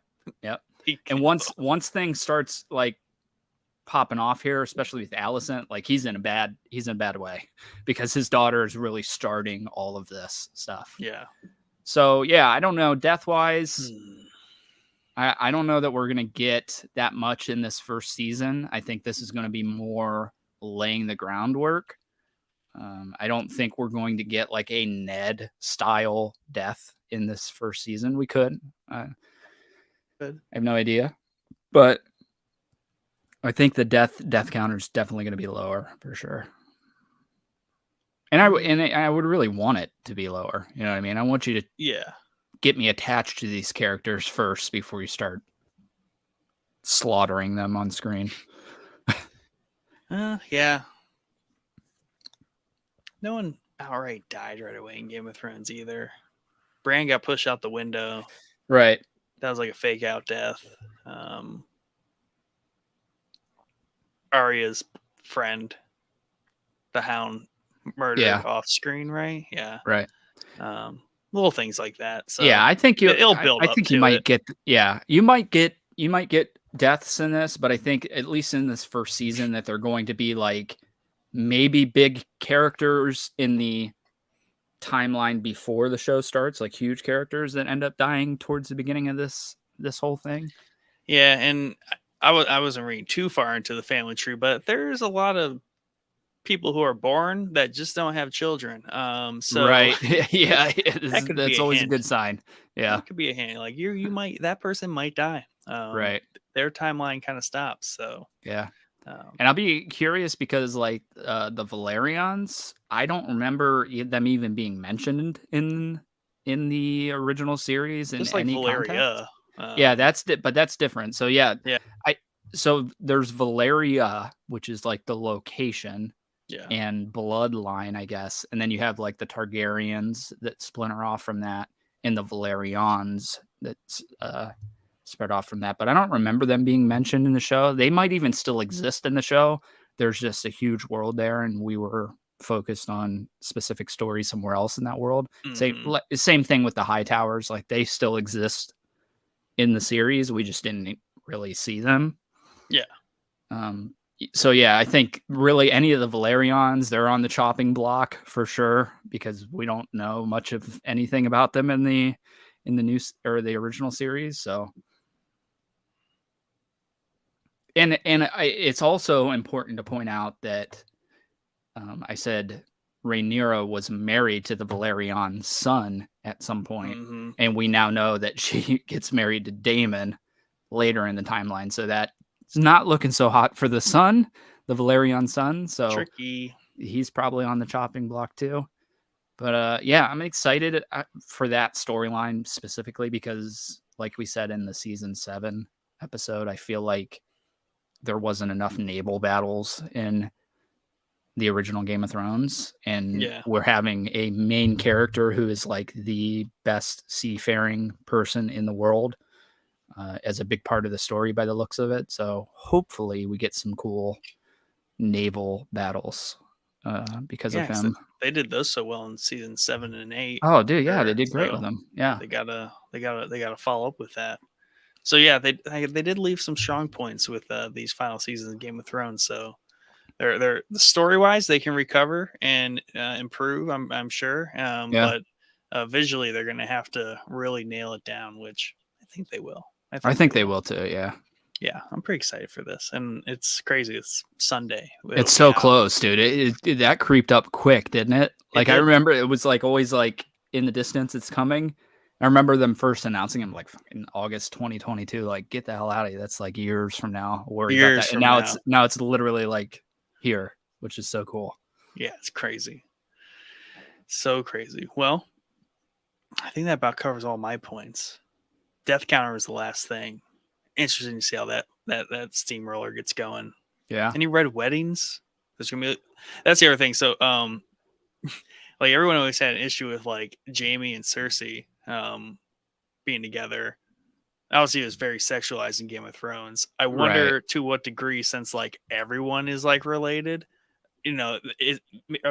Yep. And once things starts like popping off here, especially with Alicent, like he's in a bad way, because his daughter is really starting all of this stuff. Yeah. So yeah, I don't know. Death wise, I don't know that we're gonna get that much in this first season. I think this is going to be more laying the groundwork. I don't think we're going to get like a Ned style death in this first season. We could. I have no idea, but I think the death counter is definitely going to be lower for sure. And I would really want it to be lower. You know what I mean? I want you to get me attached to these characters first before you start slaughtering them on screen. Yeah. No one outright died right away in Game of Thrones either. Bran got pushed out the window. Right. That was like a fake out death. Arya's friend, the Hound, murdered off screen, right? Yeah. Right. Little things like that. So yeah, I think it'll build up. I think you might get. Yeah, you might get deaths in this, but I think at least in this first season that they're going to be like maybe big characters in the timeline before the show starts, like huge characters that end up dying towards the beginning of this whole thing. Yeah, and I wasn't reading too far into the family tree, but there's a lot of people who are born that just don't have children. So right, yeah, that's always a good sign. Yeah, it could be a hint. Like that person might die. Right, their timeline kind of stops. So yeah. And I'll be curious because like the Valerians, I don't remember them even being mentioned in the original series in just like any Valeria. context. Yeah, that's different. So yeah, so there's Valeria, which is like the location Yeah. and bloodline, I guess. And then you have like the Targaryens that splinter off from that, and the Valerians that's spread off from that. But I don't remember them being mentioned in the show. They might even still exist in the show. There's just a huge world there, and we were focused on specific stories somewhere else in that world. Same thing with the High Towers. Like they still exist in the series. We just didn't really see them. Yeah. So yeah, I think really any of the Valerians, they're on the chopping block for sure, because we don't know much of anything about them in the new or the original series. So, it's also important to point out that I said Rhaenyra was married to the Valerian son at some point, and we now know that she gets married to Daemon later in the timeline. So that it's not looking so hot for the son, the Valerian son. So tricky. He's probably on the chopping block too. But yeah, I'm excited for that storyline specifically because, like we said in the season 7 episode, I feel like there wasn't enough naval battles in the original Game of Thrones, and we're having a main character who is like the best seafaring person in the world as a big part of the story by the looks of it. So hopefully we get some cool naval battles because of him. They did those so well in season 7 and 8. Oh, dude, yeah, they did great with them. Yeah, they gotta follow up with that. So yeah, they did leave some strong points with these final seasons of Game of Thrones. So they're story wise they can recover and improve. I'm sure. But visually they're gonna have to really nail it down, which I think they will. I think they will too. Yeah. Yeah, I'm pretty excited for this, and it's crazy. It's Sunday. It's so close, dude. That creeped up quick, didn't it? Like I remember it was like always like in the distance. It's coming. I remember them first announcing him like in August 2022. Like, get the hell out of here. That's like years from now. Worry about that. And now it's literally like here, which is so cool. Yeah, it's crazy. So crazy. Well, I think that about covers all my points. Death counter is the last thing. Interesting to see how that steamroller gets going. Yeah. Any red weddings? There's gonna be. That's the other thing. So, like everyone always had an issue with like Jaime and Cersei being together. Obviously, it was very sexualized in Game of Thrones. I wonder to what degree, since like everyone is like related, are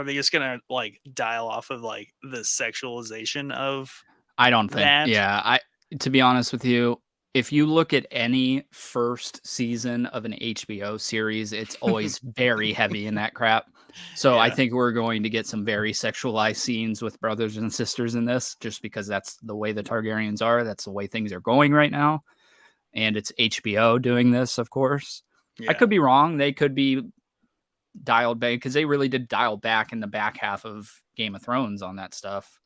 they just gonna like dial off of like the sexualization of? I don't think. That? Yeah, to be honest with you, if you look at any first season of an HBO series, it's always very heavy in that crap. So I think we're going to get some very sexualized scenes with brothers and sisters in this, just because that's the way the Targaryens are. That's the way things are going right now. And it's HBO doing this, of course. Yeah. I could be wrong. They could be dialed back, because they really did dial back in the back half of Game of Thrones on that stuff.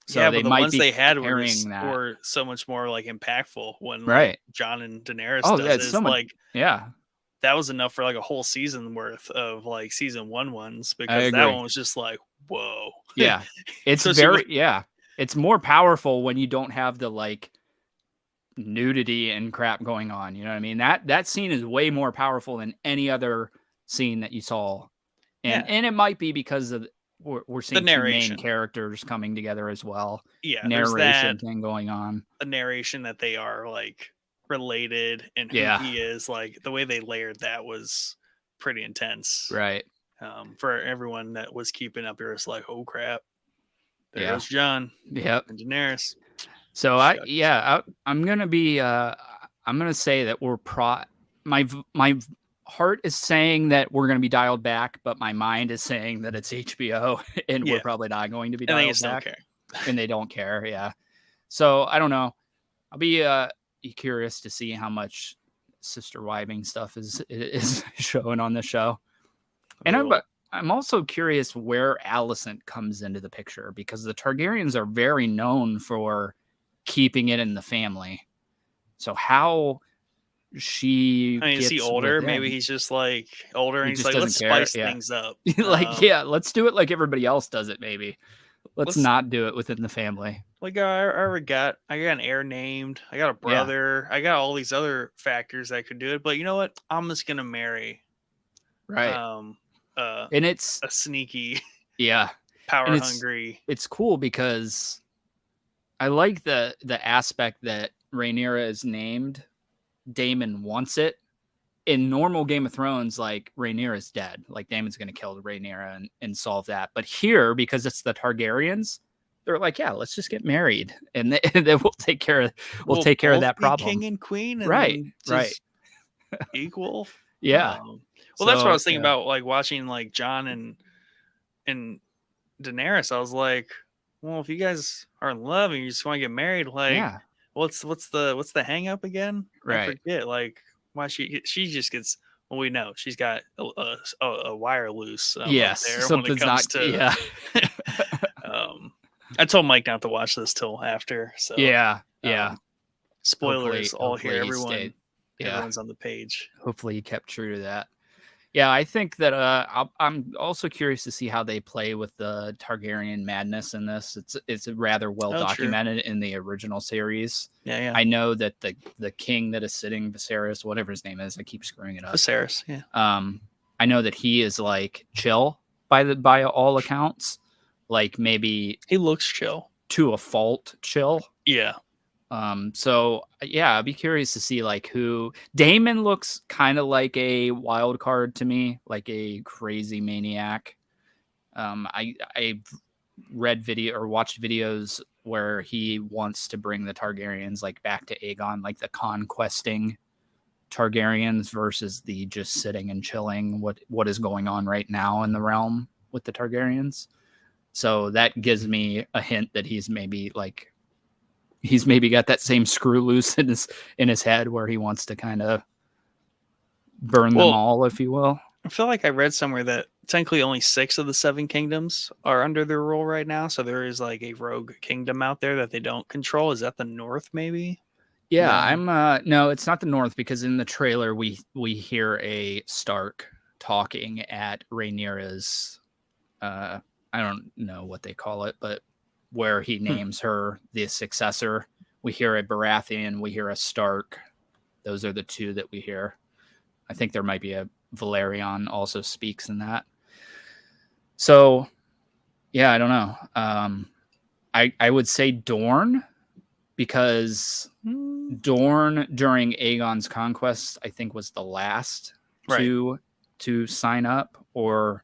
So yeah, but the ones they had were so much more like impactful when like Jon and Daenerys does it. So like that was enough for like a whole season worth of like season 1 ones, because that one was just like whoa. Yeah, it's it's more powerful when you don't have the like nudity and crap going on. You know what I mean? That scene is way more powerful than any other scene that you saw, and it might be because of. We're seeing the main characters coming together as well. Yeah, narration thing going on. The narration that they are like related and who he is, like the way they layered that was pretty intense. Right. For everyone that was keeping up here, it's like, oh crap, there goes Jon. Yep. And Daenerys. So I'm gonna say that we're my heart is saying that we're going to be dialed back, but my mind is saying that it's HBO and we're probably not going to be dialed back. And they don't care. Yeah. So I don't know. I'll be curious to see how much sister wiving stuff is showing on the show. And I'm also curious where Alicent comes into the picture, because the Targaryens are very known for keeping it in the family. So how is he older? Maybe he's just like older and he's like, let's spice things up. Like, let's do it like everybody else does it, maybe. Let's not do it within the family. Like I got an heir named. I got a brother. I got all these other factors that could do it. But you know what? I'm just gonna marry. Right. And it's a sneaky. Yeah. Power hungry. It's cool because I like the aspect that Rhaenyra is named. Daemon wants it. In normal Game of Thrones, like Rhaenyra is dead. Like Daemon's going to kill Rhaenyra and solve that. But here, because it's the Targaryens, they're like, yeah, let's just get married, and then we'll take care of that problem. King and queen, and right? Equal. Yeah. Well, that's what I was thinking about, like watching like Jon and Daenerys. I was like, well, if you guys are in love and you just want to get married, like, what's the hang up again? Right. I forget. Like, why she just gets. Well, we know she's got a wire loose. Yes, there something's when it comes to. Yeah. I told Mike not to watch this till after. So yeah. Spoilers all here. Everyone's on the page. Hopefully, you kept true to that. Yeah, I think that I'm also curious to see how they play with the Targaryen madness in this. It's rather well documented in the original series. Yeah. I know that the king that is sitting, Viserys, whatever his name is, I keep screwing it up. Viserys, yeah. I know that he is like chill by all accounts. Like maybe he looks chill to a fault. Chill. Yeah. So yeah, I'd be curious to see like who. Daemon looks kind of like a wild card to me, like a crazy maniac. I've read watched videos where he wants to bring the Targaryens like back to Aegon, like the conquesting Targaryens versus the just sitting and chilling what is going on right now in the realm with the Targaryens. So that gives me a hint that he's maybe got that same screw loose in his head where he wants to kind of burn them all, if you will. I feel like I read somewhere that technically only 6 of the 7 kingdoms are under their rule right now. So there is like a rogue kingdom out there that they don't control. Is that the North, maybe? Yeah, no, it's not the North, because in the trailer we hear a Stark talking at Rhaenyra's I don't know what they call it, but where he names her the successor. We hear a Baratheon, we hear a Stark. Those are the 2 that we hear. I think there might be a Valerion also speaks in that. So, yeah, I don't know. I would say Dorne, because Dorne during Aegon's conquest, I think, was the last to sign up, or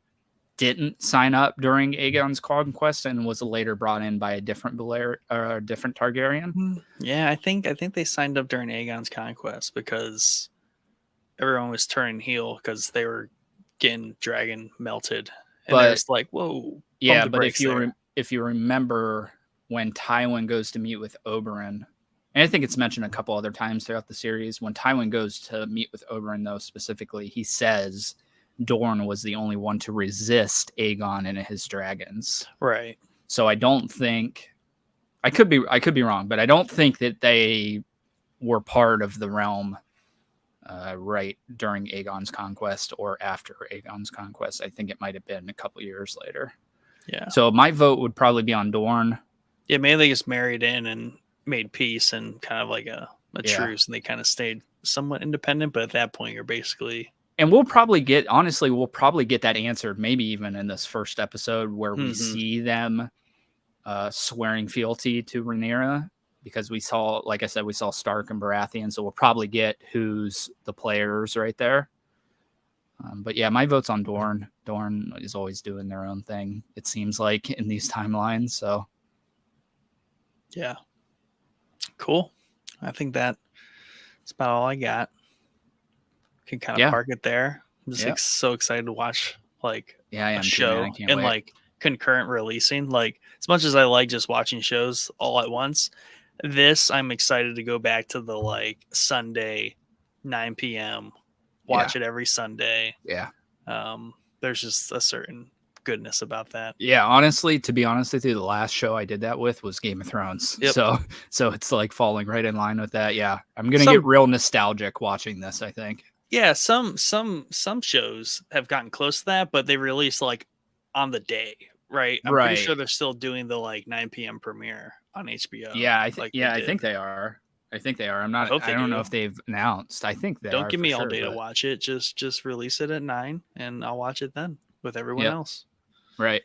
didn't sign up during Aegon's conquest and was later brought in by a different different Targaryen. Yeah, I think they signed up during Aegon's conquest because everyone was turning heel because they were getting dragon melted, and it's like, whoa. Yeah, but if you remember when Tywin goes to meet with Oberyn, and I think it's mentioned a couple other times throughout the series, when Tywin goes to meet with Oberyn, though, specifically, he says Dorne was the only one to resist Aegon and his dragons. Right. So I don't think, I could be wrong, but I don't think that they were part of the realm right during Aegon's conquest or after Aegon's conquest. I think it might have been a couple years later. Yeah. So my vote would probably be on Dorne. Yeah, maybe they just married in and made peace and kind of like a truce, and they kind of stayed somewhat independent. But at that point, you're basically... And we'll probably get that answered maybe even in this first episode where we see them swearing fealty to Rhaenyra, because we saw, like I said, we saw Stark and Baratheon, so we'll probably get who's the players right there. But yeah, my vote's on Dorne. Dorne is always doing their own thing, it seems like, in these timelines. So yeah, cool. I think that's about all I got. Can kind of park it there. I'm just so excited to watch a show and like concurrent releasing. Like, as much as I like just watching shows all at once, this I'm excited to go back to the like Sunday 9 p.m. watch it every Sunday. Yeah. There's just a certain goodness about that. Yeah, honestly, to be honest with you, the last show I did that with was Game of Thrones. Yep. So it's like falling right in line with that. Yeah, I'm gonna get real nostalgic watching this, I think. Yeah, some shows have gotten close to that, but they release like on the day, right? I'm pretty Right. sure they're still doing the like 9 p.m. premiere on HBO. Yeah, like I think they are. I think they are. I hope I they don't know do. if they've announced. I think they Don't are give for me all sure. day to But watch it. Just release it at 9, and I'll watch it then with everyone yep. else. Right.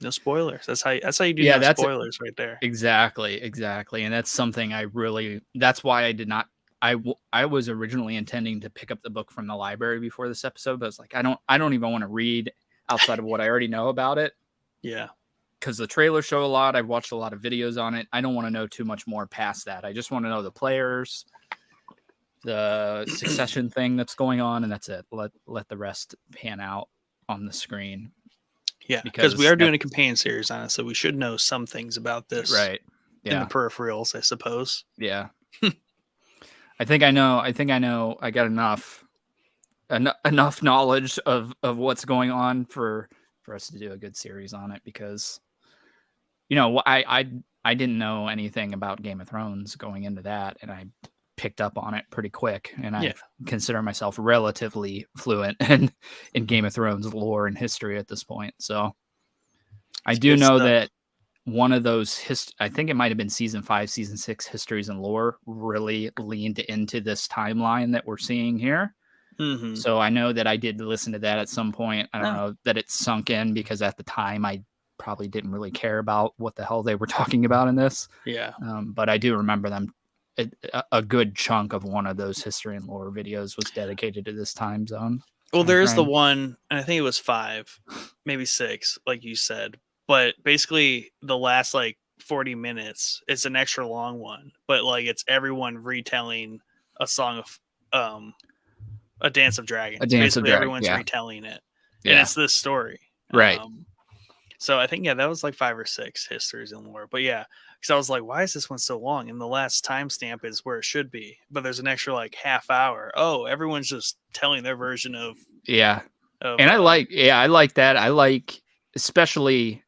No spoilers. That's how you do Yeah, no spoilers right there. exactly. And that's something that's why I did not. I was originally intending to pick up the book from the library before this episode, but I was like, I don't even want to read outside of what I already know about it. Yeah. Because the trailers show a lot. I've watched a lot of videos on it. I don't want to know too much more past that. I just want to know the players, the succession thing that's going on, and that's it. Let the rest pan out on the screen. Yeah, because we are doing a companion series on it, so we should know some things about this, right? Yeah, in the peripherals, I suppose. Yeah, I think I know. I got enough knowledge of what's going on for us to do a good series on it, because I didn't know anything about Game of Thrones going into that, and I picked up on it pretty quick, and I consider myself relatively fluent in Game of Thrones lore and history at this point. So I do know that one of those I think it might have been season 5, season 6 histories and lore really leaned into this timeline that we're seeing here. Mm-hmm. So I know that I did listen to that at some point. I don't know that it sunk in, because at the time I probably didn't really care about what the hell they were talking about in this. Yeah. But I do remember them. A good chunk of one of those history and lore videos was dedicated to this time zone. Well, there is the one, and I think it was 5, maybe 6, like you said. But basically, the last like 40 minutes, it's an extra long one. But like, it's everyone retelling a song of a Dance of Dragons. Basically, everyone's retelling it, and it's this story, right? So I think that was like 5 or 6 histories and lore. But yeah, because I was like, why is this one so long? And the last timestamp is where it should be, but there's an extra like half hour. Oh, everyone's just telling their version of and I like that. I like, especially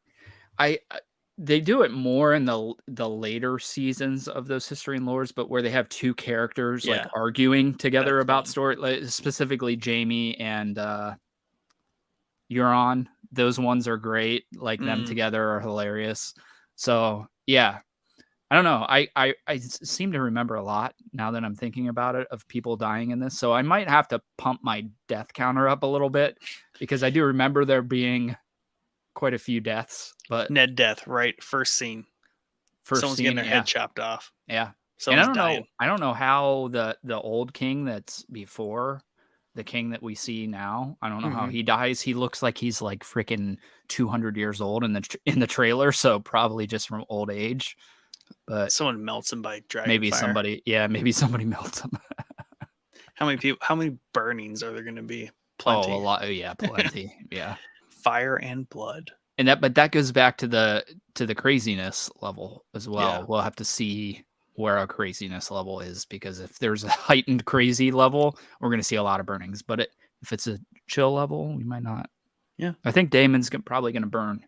they do it more in the later seasons of those history and lores, but where they have two characters like arguing together about story, like specifically Jaime and Euron. Those ones are great. Like them together are hilarious. So yeah, I don't know. I seem to remember a lot now that I'm thinking about it of people dying in this. So I might have to pump my death counter up a little bit, because I do remember there being quite a few deaths. But Ned death, right? First scene. Someone's getting their head chopped off. Yeah. Someone's and dying. I don't know how the old king that's before the king that we see now, I don't know how he dies. He looks like he's like freaking 200 years old in the trailer, so probably just from old age. But someone melts him by dragon maybe fire. Maybe somebody melts him. How many burnings are there going to be? Plenty. Oh, a lot. Yeah, plenty. Yeah. Fire and blood. But that goes back to the craziness level as well. Yeah. We'll have to see where our craziness level is, because if there's a heightened crazy level, we're going to see a lot of burnings. But if it's a chill level, we might not. Yeah. I think Daemon's probably going to burn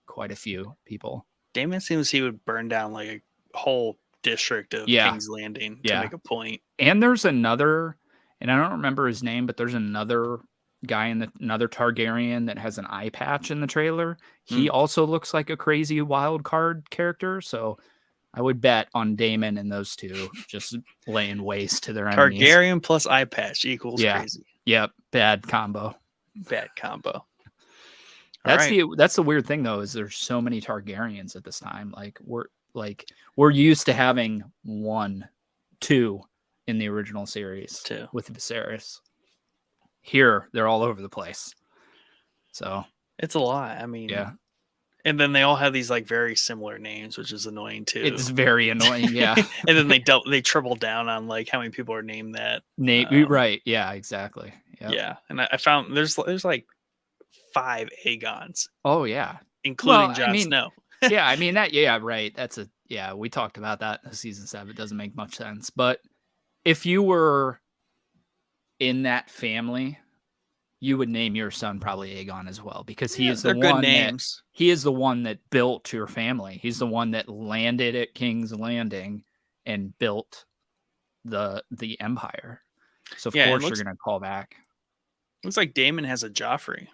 quite a few people. Daemon seems he would burn down like a whole district of King's Landing to make a point. And there's another, and I don't remember his name, but there's another guy another Targaryen that has an eye patch in the trailer. He also looks like a crazy wild card character. So I would bet on Daemon and those two just laying waste to their enemies. Targaryen plus eye patch equals crazy. Yep. Bad combo. That's the weird thing though, is there's so many Targaryens at this time. We're used to having 1, 2 in the original series with Viserys. Here they're all over the place. So it's a lot. I mean, and then they all have these like very similar names, which is annoying too. It's very annoying, yeah. And then they triple down on like how many people are named that name. Right? Yeah, exactly. Yep. Yeah, and I found there's like 5 Aegons. Oh yeah, including Jon Snow. Yeah, I mean that. Yeah, right. We talked about that in season 7. It doesn't make much sense, but if you were in that family, you would name your son probably Aegon as well, because he is the one he is the one that built your family. He's the one that landed at King's Landing and built the empire. So of course you're going to call back. Looks like Daemon has a Joffrey.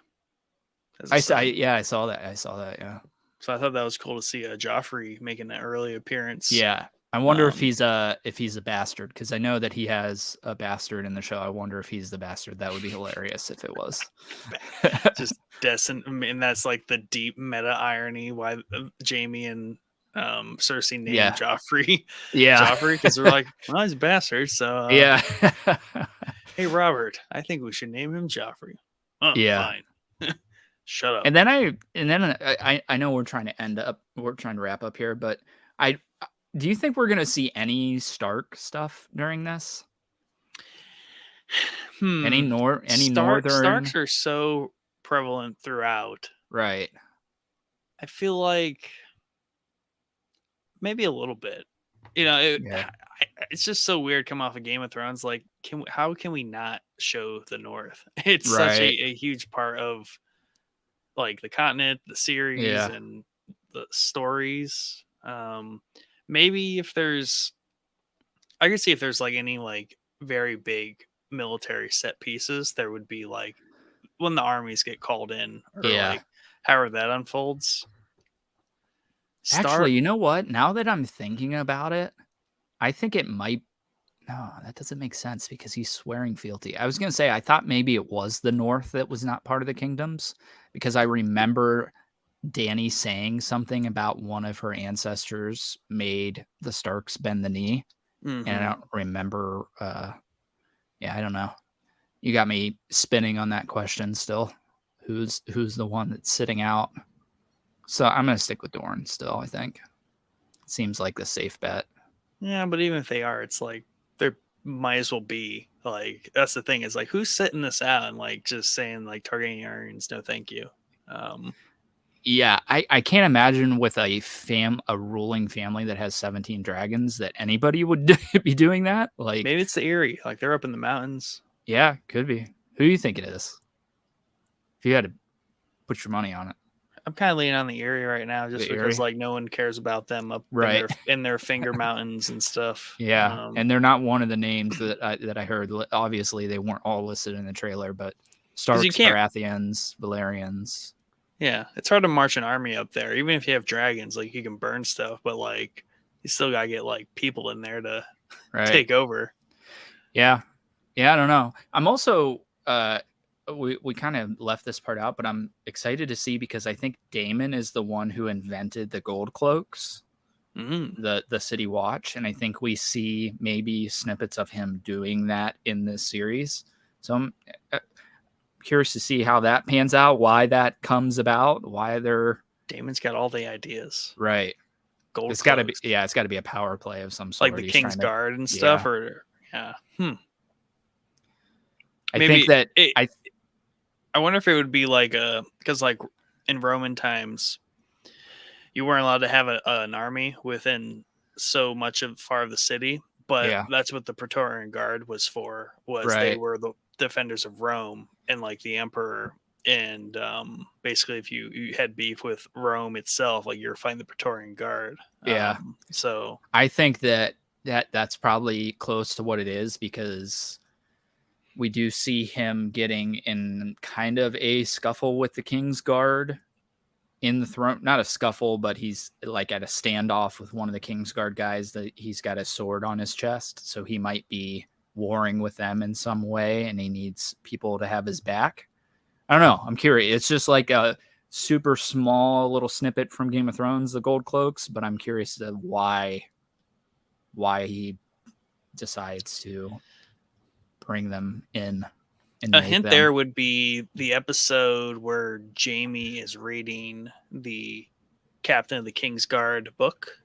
as a son. I saw that. Yeah. So I thought that was cool to see Joffrey making that early appearance. Yeah. I wonder if he's a bastard, because I know that he has a bastard in the show. I wonder if he's the bastard. That would be hilarious if it was. Just decent, and that's like the deep meta irony why Jaime and Cersei named Joffrey. Joffrey, because they're like, well, he's a bastard. So hey, Robert, I think we should name him Joffrey. Oh, fine. Shut up. And then I know we're trying to wrap up here, but do you think we're gonna see any Stark stuff during this? Any northern Starks are so prevalent throughout, right? I feel like maybe a little bit. It's just so weird coming off of Game of Thrones. Like, how can we not show the North? It's such a huge part of like the continent, the series, and the stories. Maybe if there's, I could see if there's like any like very big military set pieces, there would be like when the armies get called in, or like however that unfolds. Actually, you know what? Now that I'm thinking about it, I think it might. No, that doesn't make sense because he's swearing fealty. I was going to say, I thought maybe it was the North that was not part of the kingdoms, because I remember Dany saying something about one of her ancestors made the Starks bend the knee. And I don't remember. I don't know. You got me spinning on that question still. Who's the one that's sitting out? So I'm going to stick with Dorne still, I think. Seems like the safe bet. Yeah, but even if they are, it's like there might as well be. Like, that's the thing, is like, who's sitting this out and like just saying like Targaryens, no thank you. Yeah, I can't imagine with a ruling family that has 17 dragons that anybody would be doing that. Like, maybe it's the Eyrie. Like, they're up in the mountains. Yeah, could be. Who do you think it is? If you had to put your money on it. I'm kind of leaning on the Eyrie right now, just because like no one cares about them up in their finger mountains and stuff. Yeah, and they're not one of the names that I heard. Obviously, they weren't all listed in the trailer, but Starks, Baratheons, Valerians. Yeah, it's hard to march an army up there, even if you have dragons. Like, you can burn stuff, but like you still gotta get like people in there to take over. Yeah, I don't know. I'm also we kind of left this part out, but I'm excited to see, because I think Daemon is the one who invented the gold cloaks, the City Watch, and I think we see maybe snippets of him doing that in this series. So I'm curious to see how that pans out, why that comes about, why Daemon's got all the ideas, right? Gold. It's got to be, it's got to be a power play of some sort, like the King's Guard and stuff, or I maybe think that I wonder if it would be like because like in Roman times, you weren't allowed to have an army within so much of far of the city, but that's what the Praetorian Guard was for. They were the defenders of Rome and like the emperor, and basically if you had beef with Rome itself, like you're fighting the Praetorian Guard. So I think that's probably close to what it is, because we do see him getting in kind of a scuffle with the King's Guard in the throne. Not a scuffle, but he's like at a standoff with one of the King's Guard guys that he's got a sword on his chest. So he might be warring with them in some way, and he needs people to have his back. I don't know. I'm curious. It's just like a super small little snippet from Game of Thrones, the Gold Cloaks, but I'm curious to why he decides to bring them in. A hint there would be the episode where Jaime is reading the Captain of the King's Guard book.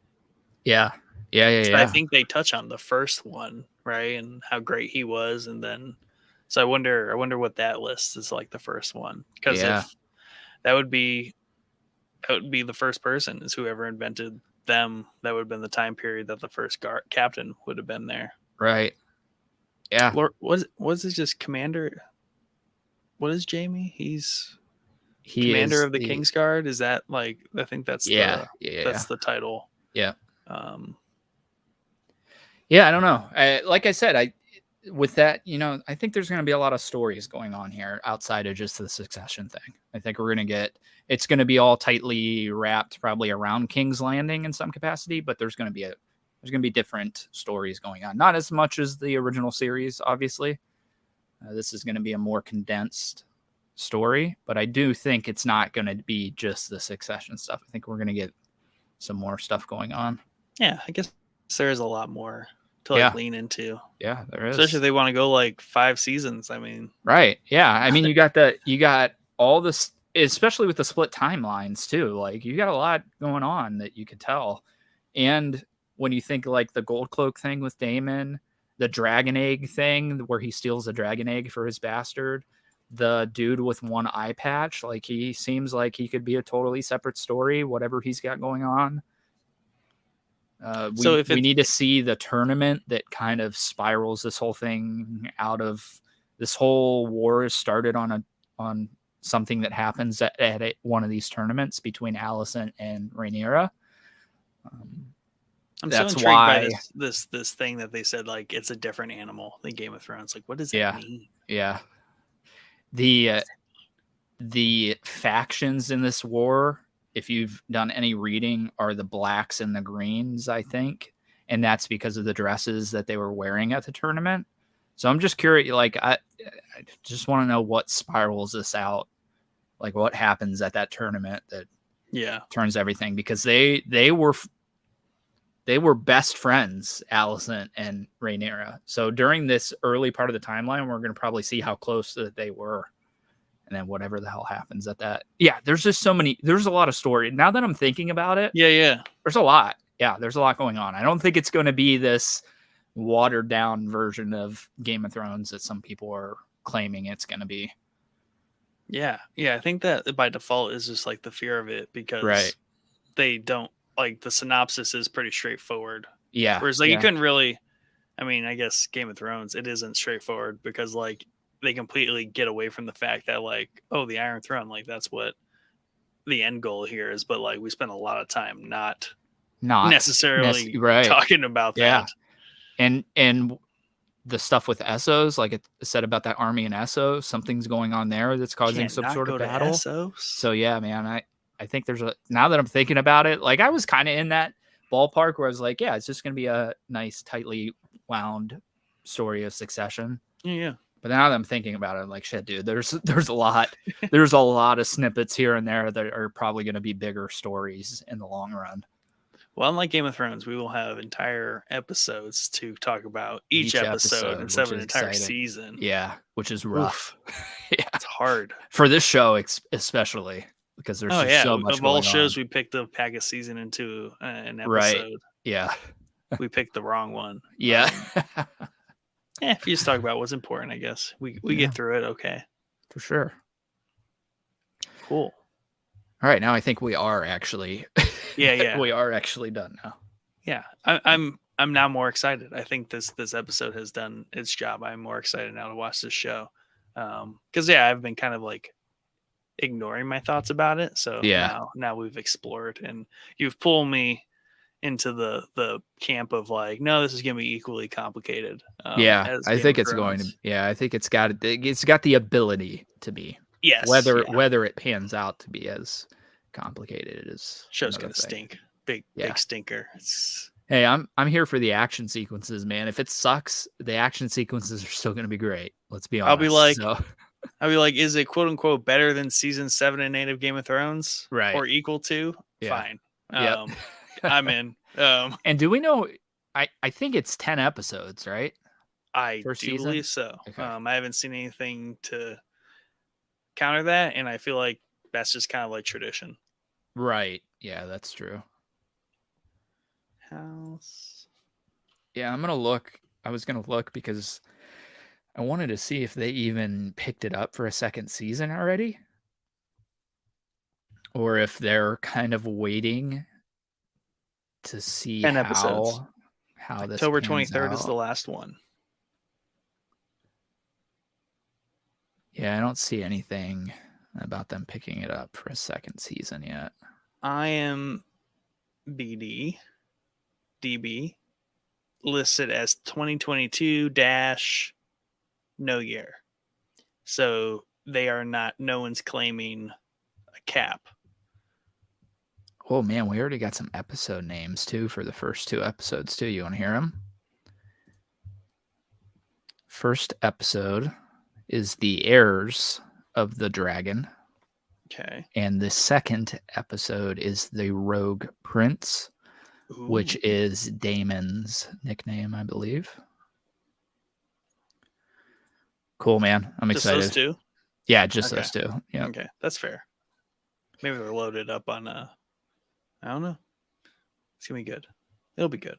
Yeah. I think they touch on the first one, right, and how great he was, and then so I wonder what that list is like, the first one, because if that would be the first person, is whoever invented them. That would have been the time period that the first captain would have been there, right? Yeah. Lord, was it just commander? What is Jaime? He's commander of the King's Guard. Is that like, I think that's that's the title. Yeah. I don't know. Like I said, with that, I think there's going to be a lot of stories going on here outside of just the succession thing. I think it's going to be all tightly wrapped probably around King's Landing in some capacity, but there's going to be different stories going on. Not as much as the original series, obviously. This is going to be a more condensed story, but I do think it's not going to be just the succession stuff. I think we're going to get some more stuff going on. Yeah, I guess there is a lot more to lean into. Yeah, there is. Especially if they want to go 5 seasons. I mean, right. Yeah. I mean, you got all this, especially with the split timelines too. Like you got a lot going on that you could tell. And when you think the gold cloak thing with Daemon, the dragon egg thing where he steals a dragon egg for his bastard, the dude with one eye patch, he seems like he could be a totally separate story, whatever he's got going on. We need to see the tournament that kind of spirals this whole thing out of this whole war is started on something that happens at one of these tournaments between Alicent and Rhaenyra. I'm so intrigued by this thing that they said it's a different animal than Game of Thrones. What does that mean? Yeah. The factions in this war, if you've done any reading, are the blacks and the greens, I think. And that's because of the dresses that they were wearing at the tournament. So I'm just curious, I just want to know what spirals this out. What happens at that tournament that turns everything, because they were best friends, Alicent and Rhaenyra. So during this early part of the timeline, we're going to probably see how close that they were. And then whatever the hell happens at that. Yeah, there's just there's a lot of story. Now that I'm thinking about it, there's a lot. Yeah, there's a lot going on. I don't think it's going to be this watered down version of Game of Thrones that some people are claiming it's going to be. Yeah. I think that by default is just the fear of it, because they don't the synopsis is pretty straightforward. Yeah. Whereas you couldn't really, I mean, I guess Game of Thrones, it isn't straightforward because they completely get away from the fact that the Iron Throne, that's what the end goal here is. But we spend a lot of time not necessarily talking about that. And the stuff with Essos, it said about that army in Essos, something's going on there that's causing some sort of battle. So yeah, man, I think now that I'm thinking about it, I was kind of in that ballpark where I was yeah, it's just going to be a nice, tightly wound story of succession. Yeah. But now that I'm thinking about it, shit, dude, there's a lot, there's a lot of snippets here and there that are probably going to be bigger stories in the long run. Well, unlike Game of Thrones, we will have entire episodes to talk about each episode instead of an entire season. Yeah, which is rough. Yeah, it's hard for this show, especially because there's so much. Of all shows, we picked to pack a season into an episode. Right. Yeah, we picked the wrong one. Yeah. If you just talk about what's important, I guess we get through it. Okay, for sure. Cool. All right, now I think we are actually. Yeah. We are actually done now. Yeah, I'm now more excited. I think this episode has done its job. I'm more excited now to watch this show. Because I've been kind of ignoring my thoughts about it. So now we've explored, and you've pulled me into the camp of no, this is going to be equally complicated. I think it's going to. Yeah, I think it's got the ability to be. Yes. Whether it pans out to be as complicated as show's going to stink. Big stinker. Hey, I'm here for the action sequences, man. If it sucks, the action sequences are still going to be great. Let's be honest. I'll be like, is it quote unquote better than season 7 and 8 of Game of Thrones? Right. Or equal to? Yeah. Fine. I'm in. And do we know? I think it's 10 episodes, right? I do believe so. Okay. I haven't seen anything to counter that, and I feel like that's just kind of tradition. Right. Yeah, that's true. House. Yeah, I'm gonna look. I was gonna look because I wanted to see if they even picked it up for a second season already, or if they're kind of waiting to see 10 episodes. How this October 23rd is the last one. Yeah, I don't see anything about them picking it up for a second season yet. I am DB. listed as 2022 dash no year. So they are not, no one's claiming a cap. Oh man, we already got some episode names too for the first 2 episodes too. You want to hear them? First episode is The Heirs of the Dragon. Okay. And the second episode is The Rogue Prince, which is Daemon's nickname, I believe. Cool, man. I'm excited. Just those 2? Yeah, just those 2. Yeah. Okay, that's fair. Maybe they're loaded up on I don't know. It's gonna be good. It'll be good.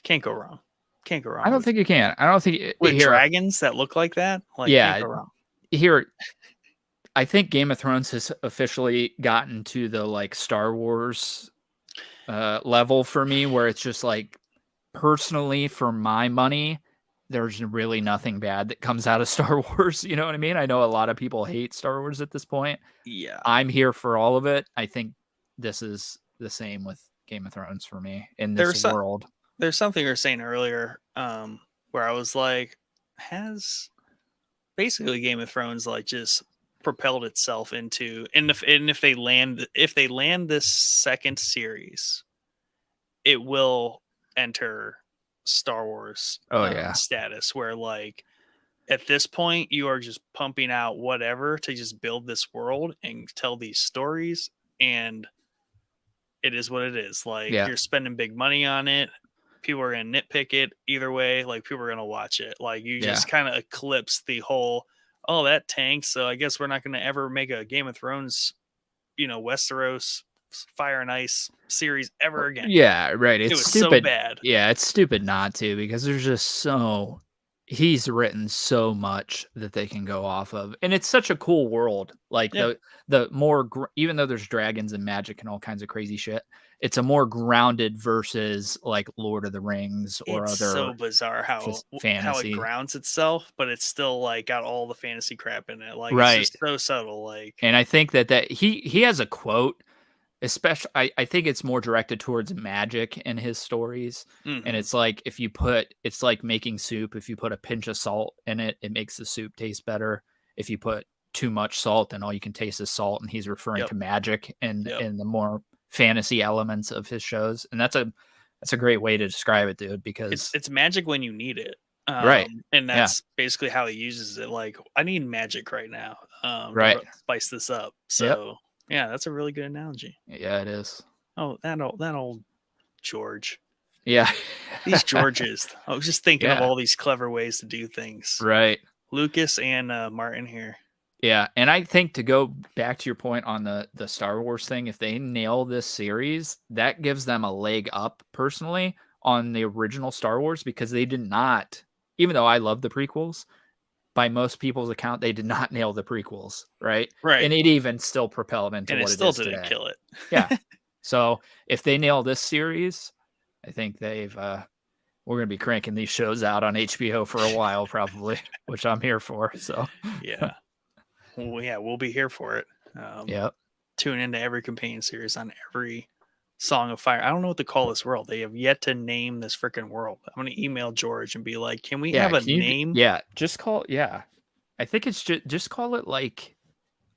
Can't go wrong. Can't go wrong. I don't think you can. I don't think with dragons that look like that. Like, yeah. Can't go wrong. Here, I think Game of Thrones has officially gotten to the like Star Wars level for me, where it's just like, personally, for my money, there's really nothing bad that comes out of Star Wars. You know what I mean? I know a lot of people hate Star Wars at this point. Yeah. I'm here for all of it. I think this is the same with Game of Thrones for me in this world. There's something you were saying earlier where I was like, has basically Game of Thrones like just propelled itself into, and if they land this second series, it will enter Star Wars status, where like at this point you are just pumping out whatever to just build this world and tell these stories, and it is what it is. Like, you're spending big money on it. People are going to nitpick it either way. Like, people are going to watch it. Like, you just kind of eclipse the whole, oh, that tanks, so I guess we're not going to ever make a Game of Thrones, Westeros Fire and Ice series ever again. Yeah, right. It was stupid. So bad. Yeah, it's stupid not to, because there's just he's written so much that they can go off of, and it's such a cool world. Like the more even though there's dragons and magic and all kinds of crazy shit, it's a more grounded versus like Lord of the Rings or it's other. So bizarre how it grounds itself, but it's still like got all the fantasy crap in it. Like, it's just so subtle. Like, and I think that he has a quote. Especially, I think it's more directed towards magic in his stories. Mm-hmm. And it's like, it's like making soup. If you put a pinch of salt in it, it makes the soup taste better. If you put too much salt, then all you can taste is salt. And he's referring to magic and the more fantasy elements of his shows. And that's a great way to describe it, dude, because it's magic when you need it. Right. And that's basically how he uses it. Like, I need magic right now. Right. To spice this up. So yeah, that's a really good analogy. Yeah, it is. Oh, that old George. Yeah. These Georges. I was just thinking of all these clever ways to do things. Right. Lucas and Martin here. Yeah, and I think, to go back to your point on the Star Wars thing, if they nail this series, that gives them a leg up, personally, on the original Star Wars, because they did not, even though I love the prequels, by most people's account, they did not nail the prequels, right? Right. And it even still propelled into what it is today. And it still didn't kill it. Yeah. So if they nail this series, I think we're going to be cranking these shows out on HBO for a while, probably, which I'm here for. So yeah. Well, yeah, we'll be here for it. Tune into every companion series on every Song of Fire. I don't know what to call this world. They have yet to name this freaking world. I'm going to email George and be like, can we have a name? Just call. Yeah. I think it's just call it like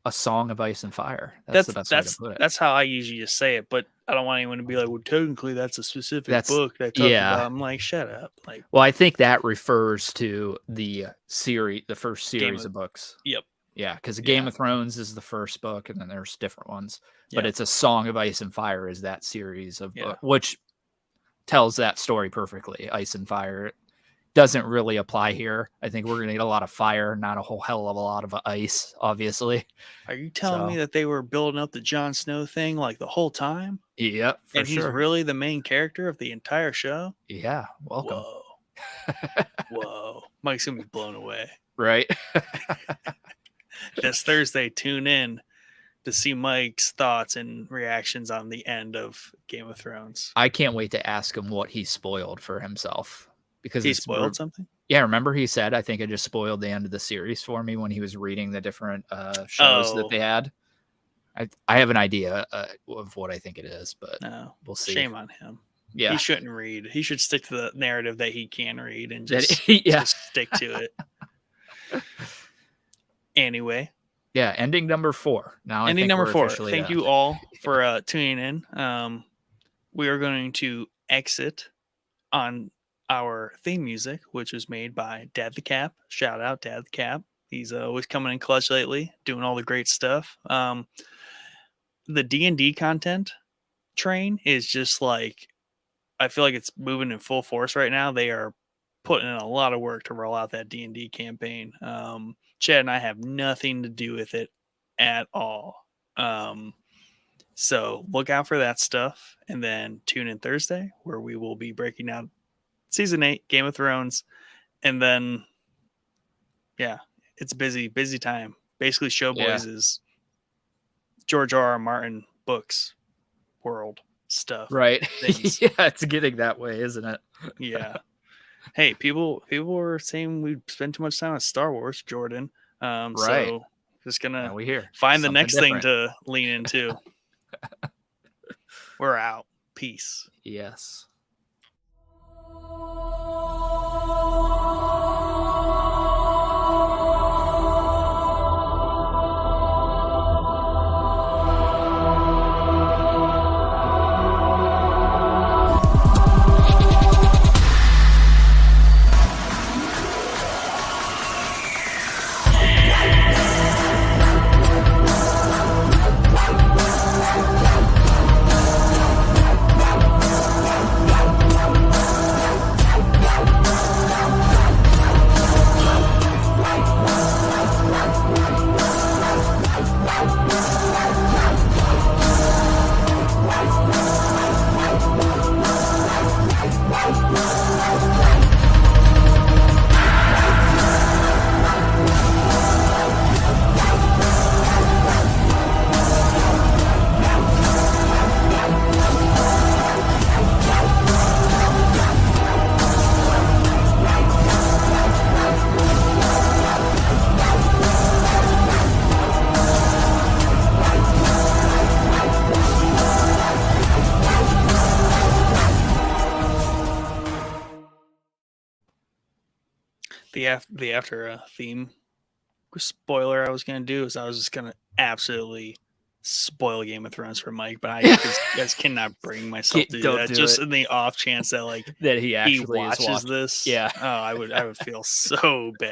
a Song of Ice and Fire. That's the best way to put it. That's how I usually just say it, but I don't want anyone to be like, well, technically that's a specific book that talks about. I'm like, shut up. Like, well, I think that refers to the first series of books. Yep. Yeah, because Game of Thrones is the first book, and then there's different ones. But it's a Song of Ice and Fire is that series of book, which tells that story perfectly. Ice and Fire doesn't really apply here. I think we're going to get a lot of fire, not a whole hell of a lot of ice, obviously. Are you telling me that they were building up the Jon Snow thing like the whole time? Yep, and he's really the main character of the entire show? Yeah, welcome. Whoa. Mike's going to be blown away. Right? This Thursday, tune in to see Mike's thoughts and reactions on the end of Game of Thrones. I can't wait to ask him what he spoiled for himself, because he spoiled something. Yeah, remember he said, I think it just spoiled the end of the series for me when he was reading the different shows that they had. I have an idea of what I think it is, but we'll see. Shame on him. Yeah. He shouldn't read. He should stick to the narrative that he can read and That- just, yeah. just stick to it. Anyway. Yeah, ending number 4. Now ending number 4. Officially Thank you all for tuning in. We are going to exit on our theme music, which was made by Dad the Cap. Shout out Dad the Cap. He's always coming in clutch lately, doing all the great stuff. The D&D content train is just like, I feel like it's moving in full force right now. They are putting in a lot of work to roll out that D&D campaign. Chad and I have nothing to do with it at all. So look out for that stuff, and then tune in Thursday where we will be breaking down season 8 Game of Thrones. And then it's busy time. Basically Showboys is George R.R. Martin books world stuff, right? Things. Yeah, it's getting that way, isn't it? Yeah. Hey, people were saying we spend too much time on Star Wars, Jordan. Right. So just gonna we hear find the something next different. thing to lean into. We're out. Peace. Yes. The after theme spoiler I was gonna do is I was just gonna absolutely spoil Game of Thrones for Mike, but I just cannot bring myself to do that. Just in the off chance that like that he actually watches this. Yeah. Oh, I would feel so bad.